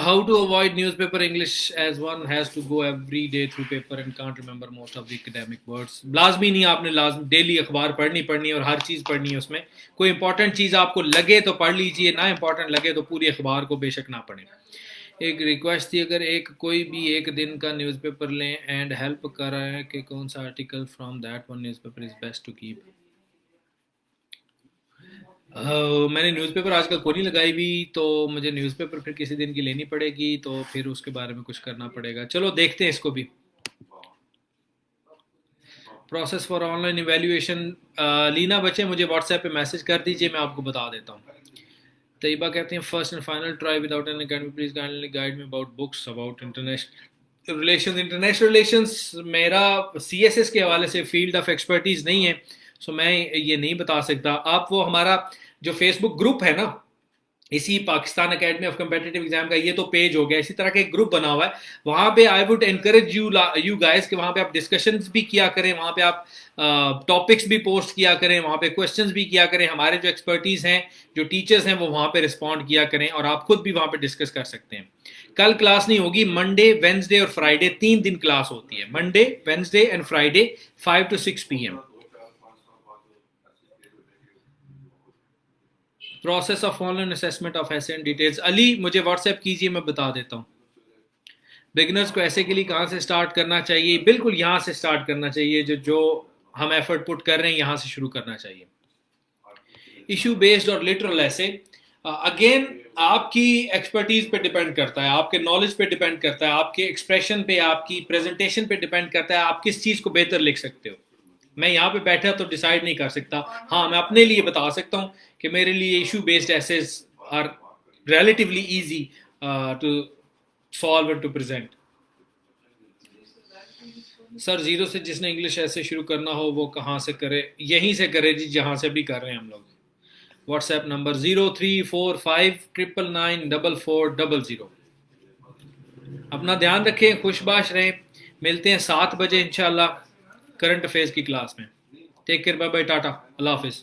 How to avoid newspaper English as one has to go every day through paper and can't remember most of the academic words। लाजमी नहीं आपने लाजमी डेली अखबार पढ़नी है और हर चीज़ पढ़नी है। उसमें कोई इंपॉर्टेंट चीज़ आपको लगे तो पढ़ लीजिए, ना इंपॉर्टेंट लगे तो पूरी अखबार को बेशक ना पढ़ें। एक रिक्वेस्ट थी, अगर कोई भी एक दिन का न्यूज़पेपर लें एंड हेल्प कराएं कि कौन सा article from that one newspaper is best to keep. मैंने न्यूज़पेपर आजकल कोई नहीं लगाई हुई, तो मुझे न्यूज़पेपर फिर किसी दिन की लेनी पड़ेगी, तो फिर उसके बारे में कुछ करना पड़ेगा। चलो देखते हैं इसको भी। Process for online evaluation, Leena बच्चे मुझे व्हाट्सएप पे मैसेज कर दीजिए, मैं आपको बता देता हूँ। तैयबा कहते हैं first and final try without any academy, please kindly guide me about books about international relations. International relations मेरा सीएसएस के हवाले से फील्ड ऑफ एक्सपर्टीज नहीं है, सो मैं ये नहीं बता सकता। आप वो हमारा जो फेसबुक ग्रुप है ना, इसी Pakistan academy of competitive exam का ये तो पेज हो गया, इसी तरह का एक ग्रुप बना हुआ है, वहां पे I would encourage you guys कि वहां पे आप डिस्कशंस भी किया करें, वहां पे आप टॉपिक्स भी पोस्ट किया करें, वहां पे क्वेश्चंस भी किया करें। हमारे जो एक्सपर्टीज हैं, जो टीचर्स हैं, वो वहां पे रिस्पॉन्ड किया करें, और आप खुद भी वहां पे डिस्कस कर सकते हैं। कल क्लास नहीं होगी, मंडे, वेंसडे और फ्राइडे 3 दिन क्लास होती है, Monday, Wednesday and Friday 5 to 6 PM। Process of online assessment of ऐसे डिटेल्स, अली मुझे व्हाट्सएप कीजिए, मैं बता देता हूँ। बिगिनर्स को ऐसे के लिए कहाँ से स्टार्ट करना चाहिए? बिल्कुल यहाँ से स्टार्ट करना चाहिए, जो हम एफर्ट पुट कर रहे हैं यहाँ से शुरू करना चाहिए। इशू बेस्ड और लिटरल ऐसे, अगेन आपकी एक्सपर्टीज पे डिपेंड करता है, आपके नॉलेज पे डिपेंड करता है, आपके एक्सप्रेशन पे, आपकी प्रेजेंटेशन पे डिपेंड करता है, आप किस चीज़ को बेहतर लिख सकते हो। मैं यहाँ पे बैठा तो डिसाइड नहीं कर सकता। हाँ, मैं अपने लिए बता सकता हूँ कि मेरे लिए issue based essays are relatively easy to solve and to present. Sir 0 से जिसने इंग्लिश ऐसे शुरू करना हो वो कहाँ से करे? यहीं से करे जी, जहाँ से भी कर रहे हैं हम लोग। WhatsApp number 0345999400। अपना ध्यान रखें, खुशबाश रहें। मिलते हैं 7 बजे इंशाल्लाह करंट अफेयर्स की क्लास में। Take care, bye bye, tata, अल्लाह हाफिज़।